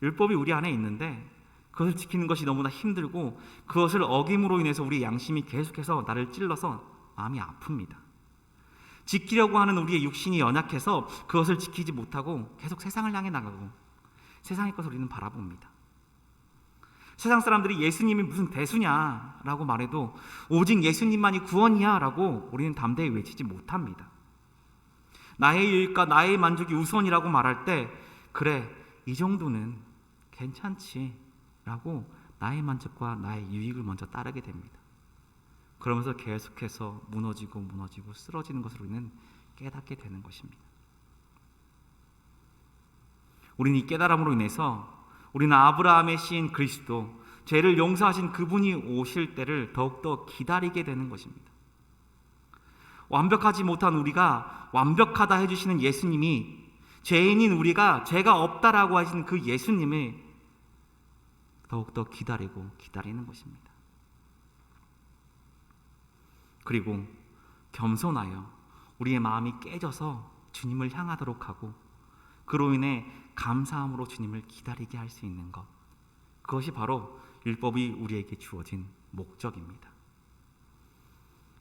율법이 우리 안에 있는데 그것을 지키는 것이 너무나 힘들고 그것을 어김으로 인해서 우리의 양심이 계속해서 나를 찔러서 마음이 아픕니다. 지키려고 하는 우리의 육신이 연약해서 그것을 지키지 못하고 계속 세상을 향해 나가고 세상의 것을 우리는 바라봅니다. 세상 사람들이 예수님이 무슨 대수냐라고 말해도 오직 예수님만이 구원이야 라고 우리는 담대히 외치지 못합니다. 나의 유익과 나의 만족이 우선이라고 말할 때 그래 이 정도는 괜찮지 라고 나의 만족과 나의 유익을 먼저 따르게 됩니다. 그러면서 계속해서 무너지고 쓰러지는 것을 우리는 깨닫게 되는 것입니다. 우리는 이 깨달음으로 인해서 우리는 아브라함의 씨인 그리스도, 죄를 용서하신 그분이 오실 때를 더욱더 기다리게 되는 것입니다. 완벽하지 못한 우리가 완벽하다 해주시는 예수님이 죄인인 우리가 죄가 없다라고 하시는 그 예수님을 더욱더 기다리는 것입니다. 그리고 겸손하여 우리의 마음이 깨져서 주님을 향하도록 하고 그로 인해 감사함으로 주님을 기다리게 할 수 있는 것, 그것이 바로 율법이 우리에게 주어진 목적입니다.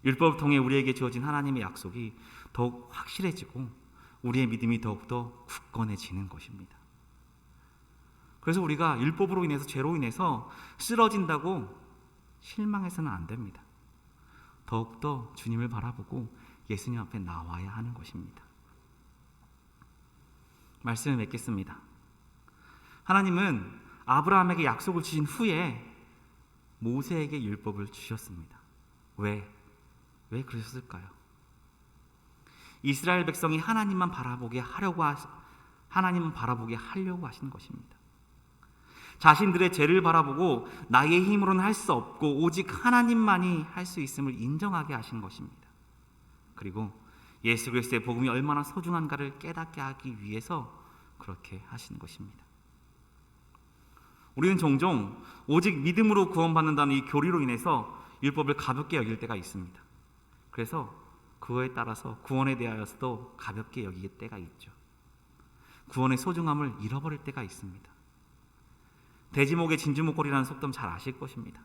율법을 통해 우리에게 주어진 하나님의 약속이 더욱 확실해지고 우리의 믿음이 더욱더 굳건해지는 것입니다. 그래서 우리가 율법으로 인해서 죄로 인해서 쓰러진다고 실망해서는 안 됩니다. 더욱더 주님을 바라보고 예수님 앞에 나와야 하는 것입니다. 말씀을 맺겠습니다. 하나님은 아브라함에게 약속을 주신 후에 모세에게 율법을 주셨습니다. 왜 그러셨을까요? 이스라엘 백성이 하나님만 바라보게 하려고 하시는 것입니다. 자신들의 죄를 바라보고 나의 힘으로는 할 수 없고 오직 하나님만이 할 수 있음을 인정하게 하신 것입니다. 그리고 예수 그리스도의 복음이 얼마나 소중한가를 깨닫게 하기 위해서 그렇게 하신 것입니다. 우리는 종종 오직 믿음으로 구원받는다는 이 교리로 인해서 율법을 가볍게 여길 때가 있습니다. 그래서 그거에 따라서 구원에 대하여서도 가볍게 여길 때가 있죠. 구원의 소중함을 잃어버릴 때가 있습니다. 돼지목의 진주목걸이라는 속담 잘 아실 것입니다.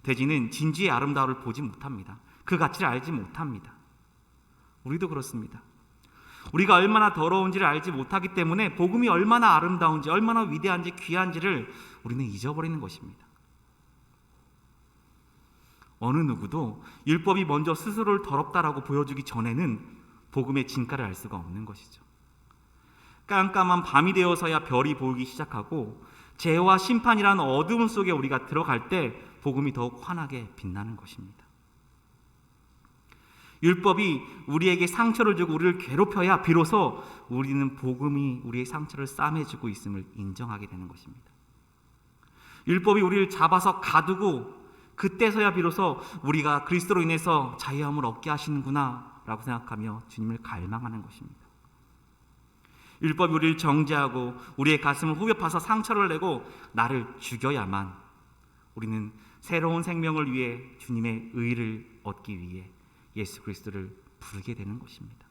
돼지는 진주의 아름다움을 보지 못합니다. 그 가치를 알지 못합니다. 우리도 그렇습니다. 우리가 얼마나 더러운지를 알지 못하기 때문에 복음이 얼마나 아름다운지 얼마나 위대한지 귀한지를 우리는 잊어버리는 것입니다. 어느 누구도 율법이 먼저 스스로를 더럽다라고 보여주기 전에는 복음의 진가를 알 수가 없는 것이죠. 깜깜한 밤이 되어서야 별이 보이기 시작하고 죄와 심판이라는 어두움 속에 우리가 들어갈 때 복음이 더욱 환하게 빛나는 것입니다. 율법이 우리에게 상처를 주고 우리를 괴롭혀야 비로소 우리는 복음이 우리의 상처를 싸매주고 있음을 인정하게 되는 것입니다. 율법이 우리를 잡아서 가두고 그때서야 비로소 우리가 그리스도로 인해서 자유함을 얻게 하시는구나 라고 생각하며 주님을 갈망하는 것입니다. 율법이 우리를 정죄하고 우리의 가슴을 후벼 파서 상처를 내고 나를 죽여야만 우리는 새로운 생명을 위해 주님의 의를 얻기 위해 예수 그리스도를 부르게 되는 것입니다.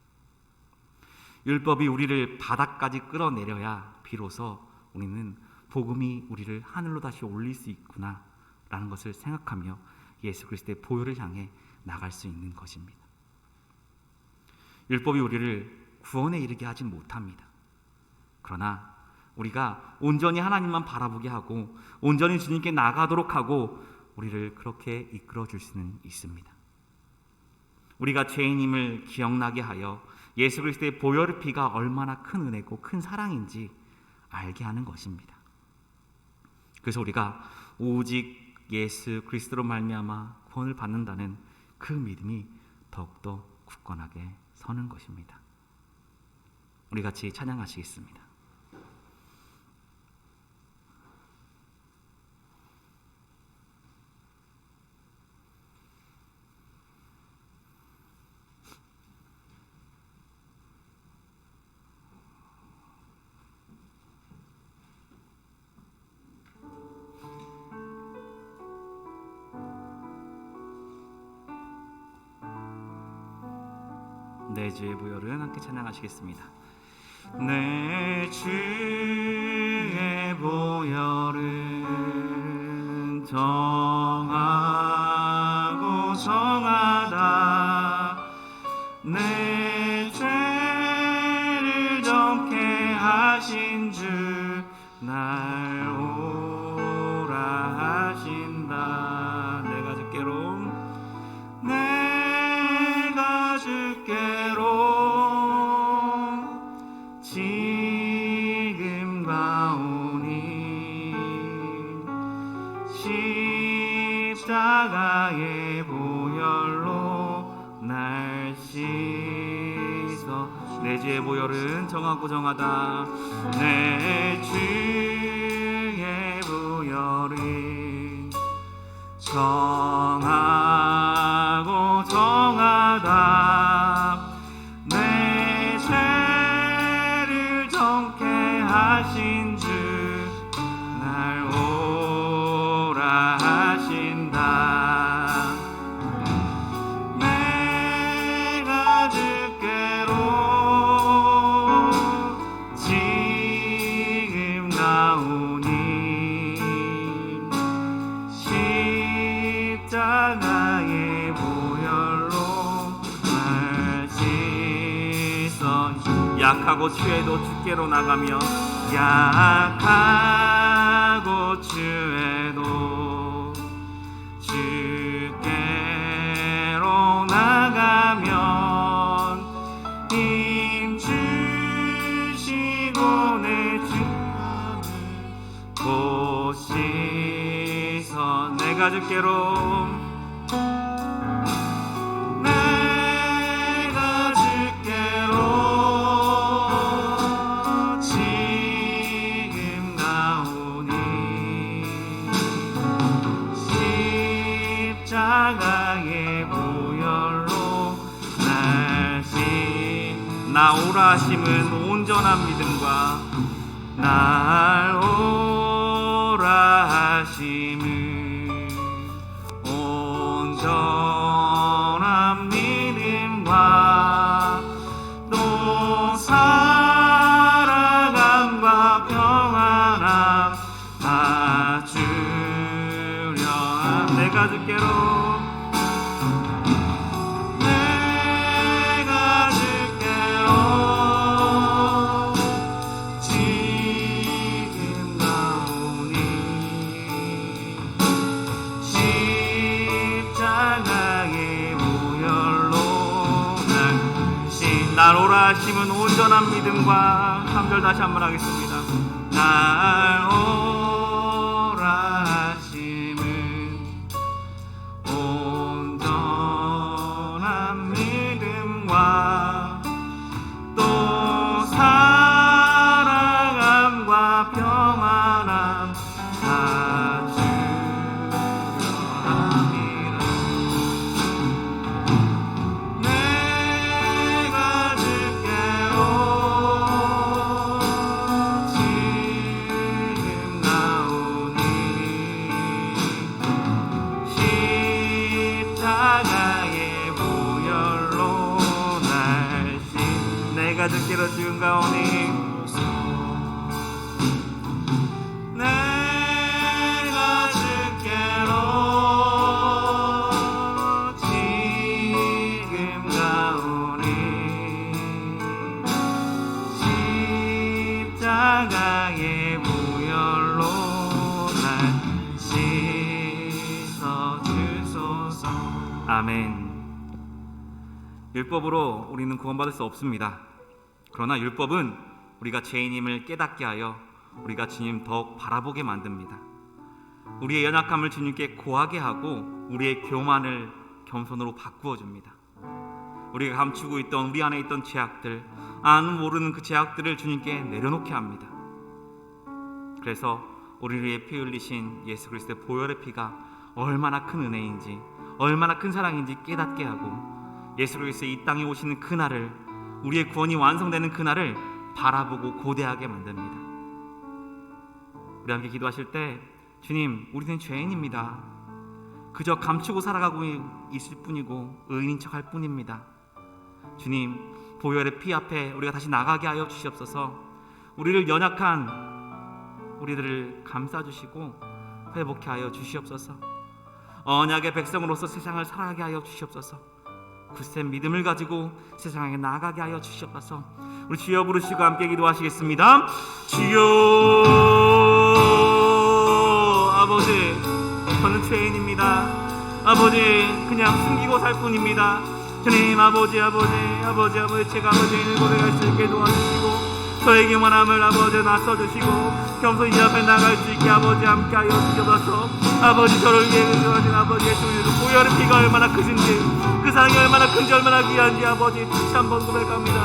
율법이 우리를 바닥까지 끌어내려야 비로소 우리는 복음이 우리를 하늘로 다시 올릴 수 있구나 라는 것을 생각하며 예수 그리스도의 보혈을 향해 나갈 수 있는 것입니다. 율법이 우리를 구원에 이르게 하진 못합니다. 그러나 우리가 온전히 하나님만 바라보게 하고 온전히 주님께 나가도록 하고 우리를 그렇게 이끌어 줄 수는 있습니다. 우리가 죄인임을 기억나게 하여 예수 그리스도의 보혈의 피가 얼마나 큰 은혜고 큰 사랑인지 알게 하는 것입니다. 그래서 우리가 오직 예수 그리스도로 말미암아 구원을 받는다는 그 믿음이 더욱더 굳건하게 서는 것입니다. 우리 같이 찬양하시겠습니다. 내 주의 보혈은 함께 찬양하시겠습니다. 내 주의 보혈은 정하고 정하다. 내 죄를 정케 하신 주 날 오라 하신다. 내가 주께로 지금 가오니 십자가의 보혈로 날 씻어. 내 주의 보혈은 정하고 정하다. 내 주의 보혈은 정하고 정하다. 내 죄를 정케 하신 주 날 오라 하신다. 내가 주께로 지금 나오니 십자가의 보혈로 날 씻어. 약하고 취해도 주께로 나가며 약하고 취해도 주께로 나가면 힘 주시고 내 주 안을 곧 씻어. 내가 주께로 십자가의 보혈로 날 나오라 하심은 온전한 믿음과 날 오라 하심은 온전한 믿음과 또 살아감과 평안함 다 주려. 내가 주께로 날 오라 하심은 온전한 믿음과 3절 다시 한번 하겠습니다. 날 오라 하심은 온전한 믿음과 또 사랑함과 평안함 다 주려 함이라. 내가 주께로 지은 가오니 내가 주께로 지금 가오니 십자가의 무혈로 날 씻어 주소서. 아멘. 율법으로 우리는 구원받을 수 없습니다. 그러나 율법은 우리가 죄인임을 깨닫게 하여 우리가 주님 더욱 바라보게 만듭니다. 우리의 연약함을 주님께 고하게 하고 우리의 교만을 겸손으로 바꾸어 줍니다. 우리가 감추고 있던 우리 안에 있던 죄악들, 아는 모르는 그 죄악들을 주님께 내려놓게 합니다. 그래서 우리를 위해 피 흘리신 예수 그리스도의 보혈의 피가 얼마나 큰 은혜인지, 얼마나 큰 사랑인지 깨닫게 하고 예수 그리스도의 이 땅에 오시는 그날을, 우리의 구원이 완성되는 그날을 바라보고 고대하게 만듭니다. 우리 함께 기도하실 때, 주님, 우리는 죄인입니다. 그저 감추고 살아가고 있을 뿐이고 의인인 척할 뿐입니다. 주님, 보혈의 피 앞에 우리가 다시 나가게 하여 주시옵소서. 우리를 연약한 우리들을 감싸주시고 회복케 하여 주시옵소서. 언약의 백성으로서 세상을 살아가게 하여 주시옵소서. 굳센 믿음을 가지고 세상에 나아가게 하여 주시옵소서. 우리 주여 부르시고 함께 기도하시겠습니다. 주여. 아버지, 저는 죄인입니다. 아버지, 그냥 숨기고 살 뿐입니다. 주님, 아버지, 제가 죄인을 고백할 수 있게 도와주시고 저의 교만함을 아버지 낮춰주시고 겸손히 이 앞에 나갈 수 있게 아버지 함께하여 주셔서 아버지, 저를 위해 의존하신 아버지의 주님의 보혈의 피가 얼마나 크신지, 그 사랑이 얼마나 큰지, 얼마나 귀한지 아버지 다시 한번 고백합니다.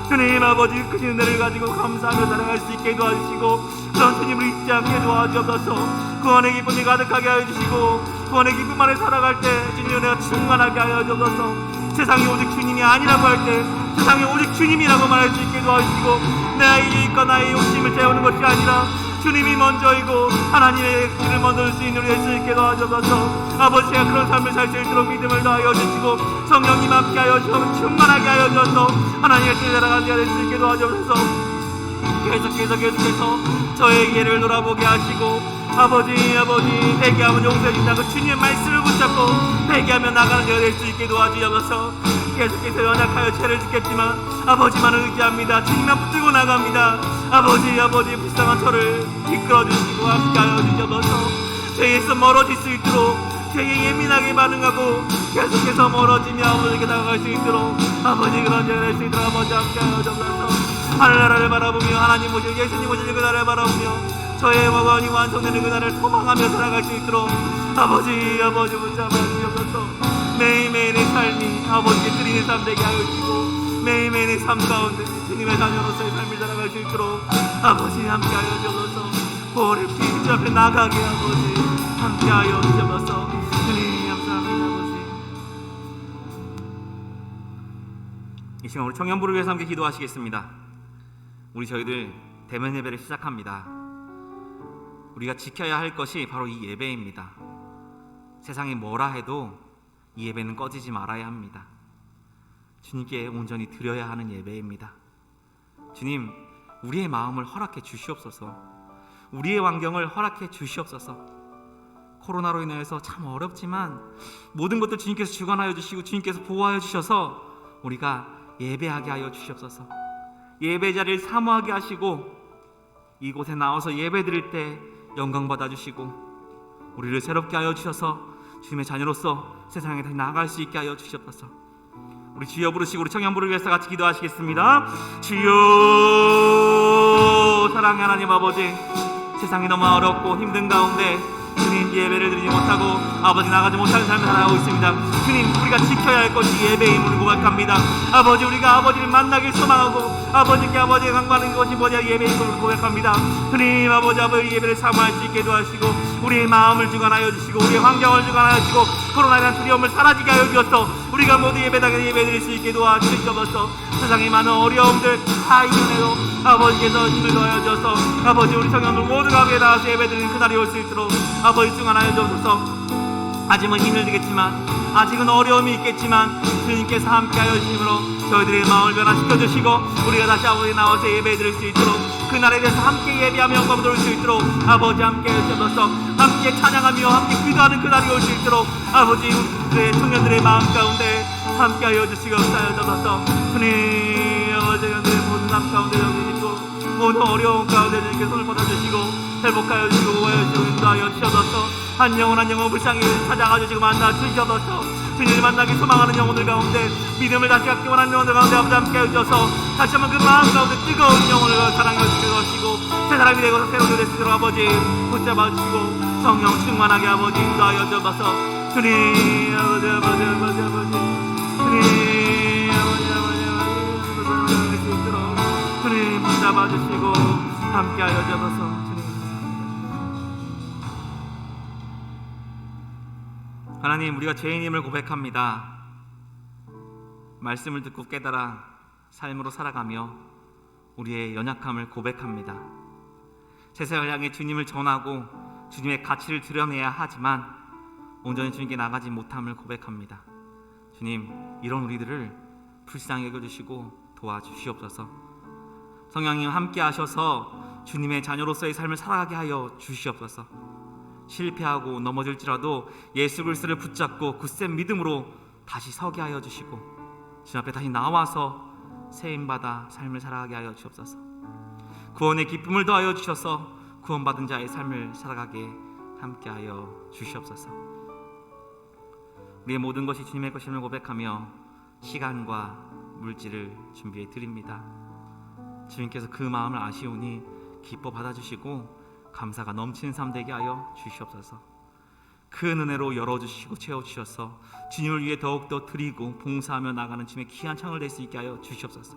주님, 아버지 크신 은혜를 가지고 감사하며 살아갈 수 있게 도와주시고 그런 주님을 잊지 않게 도와주옵소서. 구원의 기쁨이 가득하게 하여 주시고 구원의 기쁨 안에 살아갈 때 주님의 은혜가 충만하게 하여 주옵소서. 세상이 오직 주님이 아니라고 할 때 세상이 오직 주님이라고 말할 수 있게 도와주시고 나의 이익과 나의 욕심을 채우는 것이 아니라 주님이 먼저이고 하나님의 길을 먼저 수 있는 우리 수 있게 도와주셔서 아버지, 제가 그런 삶을 살 수 있도록 믿음을 더하여 주시고 성령님 함께 하여 주시고 충만하게 하여 주셔서 하나님의 뜻에 따라가는 자가 될 수 있게 도와주셔서 계속해서 저의 길을 돌아보게 하시고 아버지 회개하면 용서해 준다고 주님의 말씀을 붙잡고 회개하며 나가는 자가 될 수 있게 도와주셔서 계속해서 연약하여 죄를 짓겠지만 아버지만을 의지합니다. 주님만 붙들고 나갑니다. 아버지 불쌍한 저를 이끌어주시고 함께하여 주셔서 죄에서 멀어질 수 있도록 죄에 예민하게 반응하고 계속해서 멀어지며 아버지께 나아갈 수 있도록 아버지 그런 죄를 할 수 있도록 아버지 함께하여 주셔서 하늘나라를 바라보며 하나님 오실 예수님 오실 그날을 바라보며 저의 구원이 완성되는 그날을 소망하며 살아갈 수 있도록 아버지 붙잡아 주셔서 매일매일의 삶이 아버지께 드리는 삶 되게 하여 주시고 매일매일의 삶 가운데 주님의 자녀로서의 삶을 살아갈 수 있도록 아버지 함께하여 주셔서 보혈의 피 앞에 나가게 아버지 함께하여 주셔서 주님 감사합니다. 아버지, 이 시간 우리 청년부를 위해서 함께 기도하시겠습니다. 저희들 대면 예배를 시작합니다. 우리가 지켜야 할 것이 바로 이 예배입니다. 세상이 뭐라 해도 이 예배는 꺼지지 말아야 합니다. 주님께 온전히 드려야 하는 예배입니다. 주님, 우리의 마음을 허락해 주시옵소서. 우리의 환경을 허락해 주시옵소서. 코로나로 인해서 참 어렵지만 모든 것들 주님께서 주관하여 주시고 주님께서 보호하여 주셔서 우리가 예배하게 하여 주시옵소서. 예배 자리를 사모하게 하시고 이곳에 나와서 예배 드릴 때 영광 받아 주시고 우리를 새롭게 하여 주셔서 주님의 자녀로서 세상에 다시 나아갈 수 있게 하여 주시옵소서. 우리 주여 부르시고 우리 청년부를 위해서 같이 기도하시겠습니다. 주여, 사랑의 하나님 아버지, 세상이 너무 어렵고 힘든 가운데 주님 예배를 드리지 못하고 아버지 나가지 못하는 삶을 살아가고 있습니다. 주님, 우리가 지켜야 할 것이 예배임을 고백합니다. 아버지, 우리가 아버지를 만나길 소망하고 아버지께 아버지가 강구하는 것이 뭐냐 예배임을 고백합니다. 주님, 아버지 예배를 사모할 수 있게 도와주시고 우리의 마음을 주관하여 주시고 우리의 환경을 주관하여 주시고 코로나에 대한 두려움을 사라지게 하여 주셔서 우리가 모두 예배당에 예배드릴 수 있게 도와주시옵소서. 세상의 많은 어려움들 다 이겨내도 아버지께서 힘을 더하여 주셔서 아버지 우리 성령들 모두가 함께 나와서 예배드리는 그날이 올 수 있도록 아버지 주관하여 주옵소서. 아직은 힘을 들겠지만, 아직은 어려움이 있겠지만 주님께서 함께하여 주심으로 저희들의 마음을 변화시켜 주시고 우리가 다시 아버지 나와서 예배 드릴 수 있도록, 그날에 대해서 함께 예배하며 영광을 돌릴 수 있도록 아버지 함께해 주셔서 함께 찬양하며 함께 기도하는 그날이 올 수 있도록 아버지 우리의 청년들의 마음 가운데 함께하여 주시옵소서. 주님 아버지 저희들의 모든 삶 가운데 여기시고 모든 어려움 가운데 주님께 손을 뻗어주시고 회복하여 주시고 구하여 주시고 인도하여 주셔서 한 영혼 한 영혼 불쌍히 찾아가 주시고 만나 주셔서 주님을 만나기 소망하는 영혼들 가운데, 믿음을 다시 갖기 원하는 영혼들 가운데 아버지 함께 해주셔서 다시 한번 그 마음 가운데 뜨거운 영혼을 사랑해 주시고 새 사람이 되고 새로운 될 수 있도록 아버지 붙잡아 주시고 성령 충만하게 아버지 인도하여 주셔서 주님 아버지 주님 아버지 수 있도록 주님 붙잡아 주시고 함께하여 주셔서 하나님, 우리가 죄인임을 고백합니다. 말씀을 듣고 깨달아 삶으로 살아가며 우리의 연약함을 고백합니다. 세상을 향해 주님을 전하고 주님의 가치를 드러내야 하지만 온전히 주님께 나가지 못함을 고백합니다. 주님, 이런 우리들을 불쌍히 여겨주시고 도와주시옵소서. 성령님 함께 하셔서 주님의 자녀로서의 삶을 살아가게 하여 주시옵소서. 실패하고 넘어질지라도 예수 그리스도를 붙잡고 굳센 믿음으로 다시 서게 하여 주시고 주님 앞에 다시 나와서 세임받아 삶을 살아가게 하여 주옵소서. 구원의 기쁨을 더하여 주셔서 구원받은 자의 삶을 살아가게 함께하여 주시옵소서. 우리의 모든 것이 주님의 것임을 고백하며 시간과 물질을 준비해 드립니다. 주님께서 그 마음을 아시오니 기뻐 받아주시고 감사가 넘치는 삶 되게 하여 주시옵소서. 큰 은혜로 열어주시고 채워주셔서 주님을 위해 더욱더 드리고 봉사하며 나가는 주님의 귀한 창을 될 수 있게 하여 주시옵소서.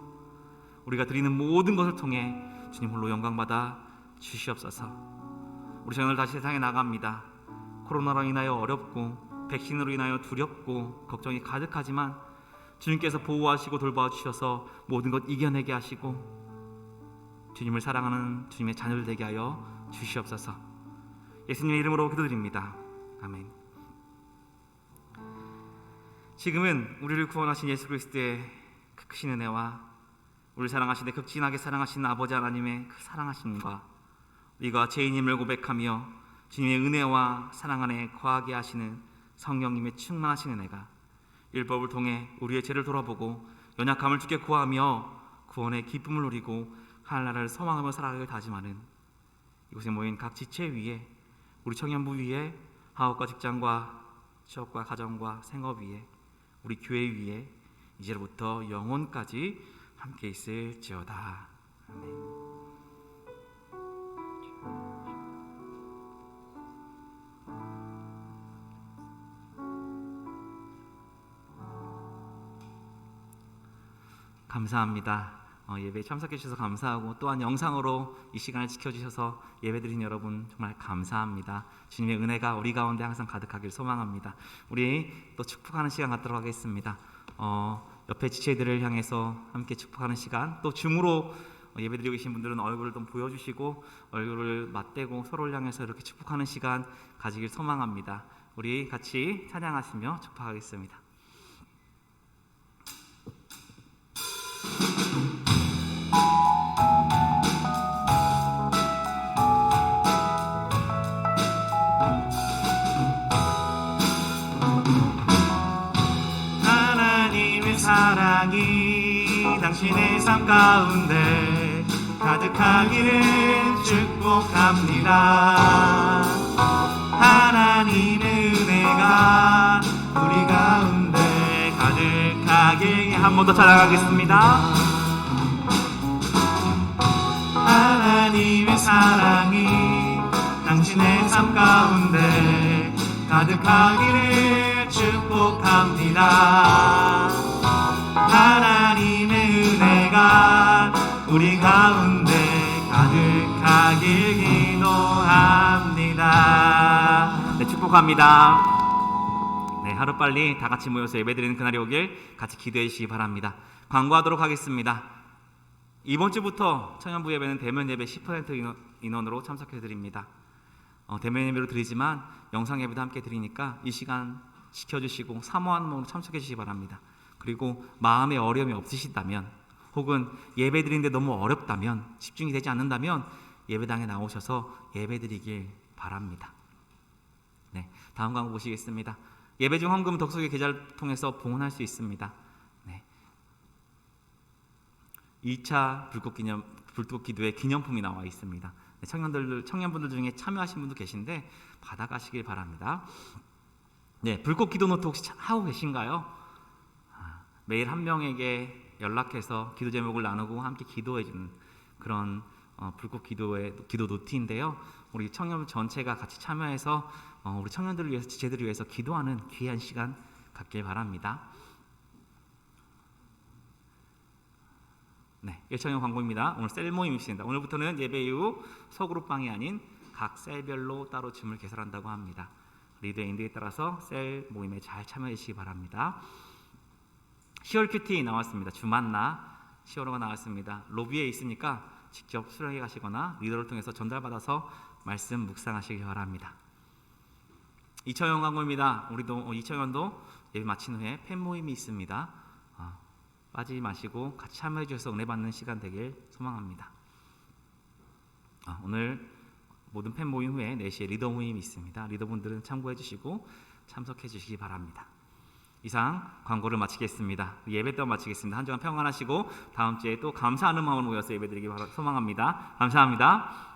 우리가 드리는 모든 것을 통해 주님 홀로 영광받아 주시옵소서. 우리 오늘 다시 세상에 나갑니다. 코로나로 인하여 어렵고 백신으로 인하여 두렵고 걱정이 가득하지만 주님께서 보호하시고 돌봐 주셔서 모든 것 이겨내게 하시고 주님을 사랑하는 주님의 자녀들 되게 하여 주시옵소서. 예수님의 이름으로 기도드립니다. 아멘. 지금은 우리를 구원하신 예수 그리스도의 그 크신 은혜와 우리를 사랑하시되 극진하게 사랑하시는 아버지 하나님의 그 사랑하심과 우리가 죄인임을 고백하며 주님의 은혜와 사랑 안에 거하게 하시는 성령님의 충만하신 은혜가 율법을 통해 우리의 죄를 돌아보고 연약함을 주께 구하며 구원의 기쁨을 누리고 하늘나라를 소망하며 살아가길 다짐하는 이곳에 모인 각 지체 위에, 우리 청년부 위에, 학업과 직장과 취업과 가정과 생업 위에, 우리 교회 위에 이제로부터 영원까지 함께 있을지어다. 아멘. 감사합니다. 예배에 참석해 주셔서 감사하고 또한 영상으로 이 시간을 지켜주셔서 예배드린 여러분 정말 감사합니다. 주님의 은혜가 우리 가운데 항상 가득하길 소망합니다. 우리 또 축복하는 시간 갖도록 하겠습니다. 옆에 지체들을 향해서 함께 축복하는 시간, 또 줌으로 예배드리고 계신 분들은 얼굴을 좀 보여주시고 얼굴을 맞대고 서로를 향해서 이렇게 축복하는 시간 가지길 소망합니다. 우리 같이 찬양하시며 축복하겠습니다. 사랑이 당신의 삶 가운데 가득하기를 축복합니다. 하나님의 은혜가 우리 가운데 가득하게 한 번 더 찬양하겠습니다. 하나님의 사랑이 당신의 삶 가운데 가득하기를 축복합니다. 하나님의 은혜가 우리 가운데 가득하길 기도합니다. 네, 축복합니다. 네, 하루빨리 다 같이 모여서 예배드리는 그날이 오길 같이 기도해 주시기 바랍니다. 광고하도록 하겠습니다. 이번 주부터 청년부 예배는 대면 예배 10% 인원으로 참석해 드립니다. 대면 예배로 드리지만 영상 예배도 함께 드리니까 이 시간 지켜주시고 사모하는 마음으로 참석해 주시기 바랍니다. 그리고 마음에 어려움이 없으시다면 혹은 예배 드리는데 너무 어렵다면 집중이 되지 않는다면 예배당에 나오셔서 예배 드리길 바랍니다. 네, 다음 광고 보시겠습니다. 예배 중 헌금 덕속의 계좌를 통해서 봉헌할 수 있습니다. 네. 2차 불꽃 기도의 기념품이 나와 있습니다. 네, 청년분들 중에 참여하신 분도 계신데 받아가시길 바랍니다. 네, 불꽃 기도 노트 혹시 하고 계신가요? 매일 한 명에게 연락해서 기도 제목을 나누고 함께 기도해주는 그런 불꽃 기도 노트인데요. 우리 청년 전체가 같이 참여해서 우리 청년들을 위해서, 지체들을 위해서 기도하는 귀한 시간 갖길 바랍니다. 네, 1청년 광고입니다. 오늘 셀 모임이 있습니다. 오늘부터는 예배 이후 소그룹방이 아닌 각 셀별로 따로 짐을 개설한다고 합니다. 리더의 인도에 따라서 셀 모임에 잘 참여해 주시기 바랍니다. 10월 큐티 나왔습니다. 주만나 10월호가 나왔습니다. 로비에 있으니까 직접 수령해 가시거나 리더를 통해서 전달받아서 말씀 묵상하시기 바랍니다. 2청년 광고입니다. 우리도 2청년도 예배 마친 후에 팬 모임이 있습니다. 빠지지 마시고 같이 참여해 주셔서 은혜 받는 시간 되길 소망합니다. 오늘 모든 팬 모임 후에 4시에 리더 모임이 있습니다. 리더분들은 참고해 주시고 참석해 주시기 바랍니다. 이상 광고를 마치겠습니다. 예배 때 마치겠습니다. 한 주간 평안하시고 다음 주에 또 감사하는 마음을 모여서 예배드리기 소망합니다. 감사합니다.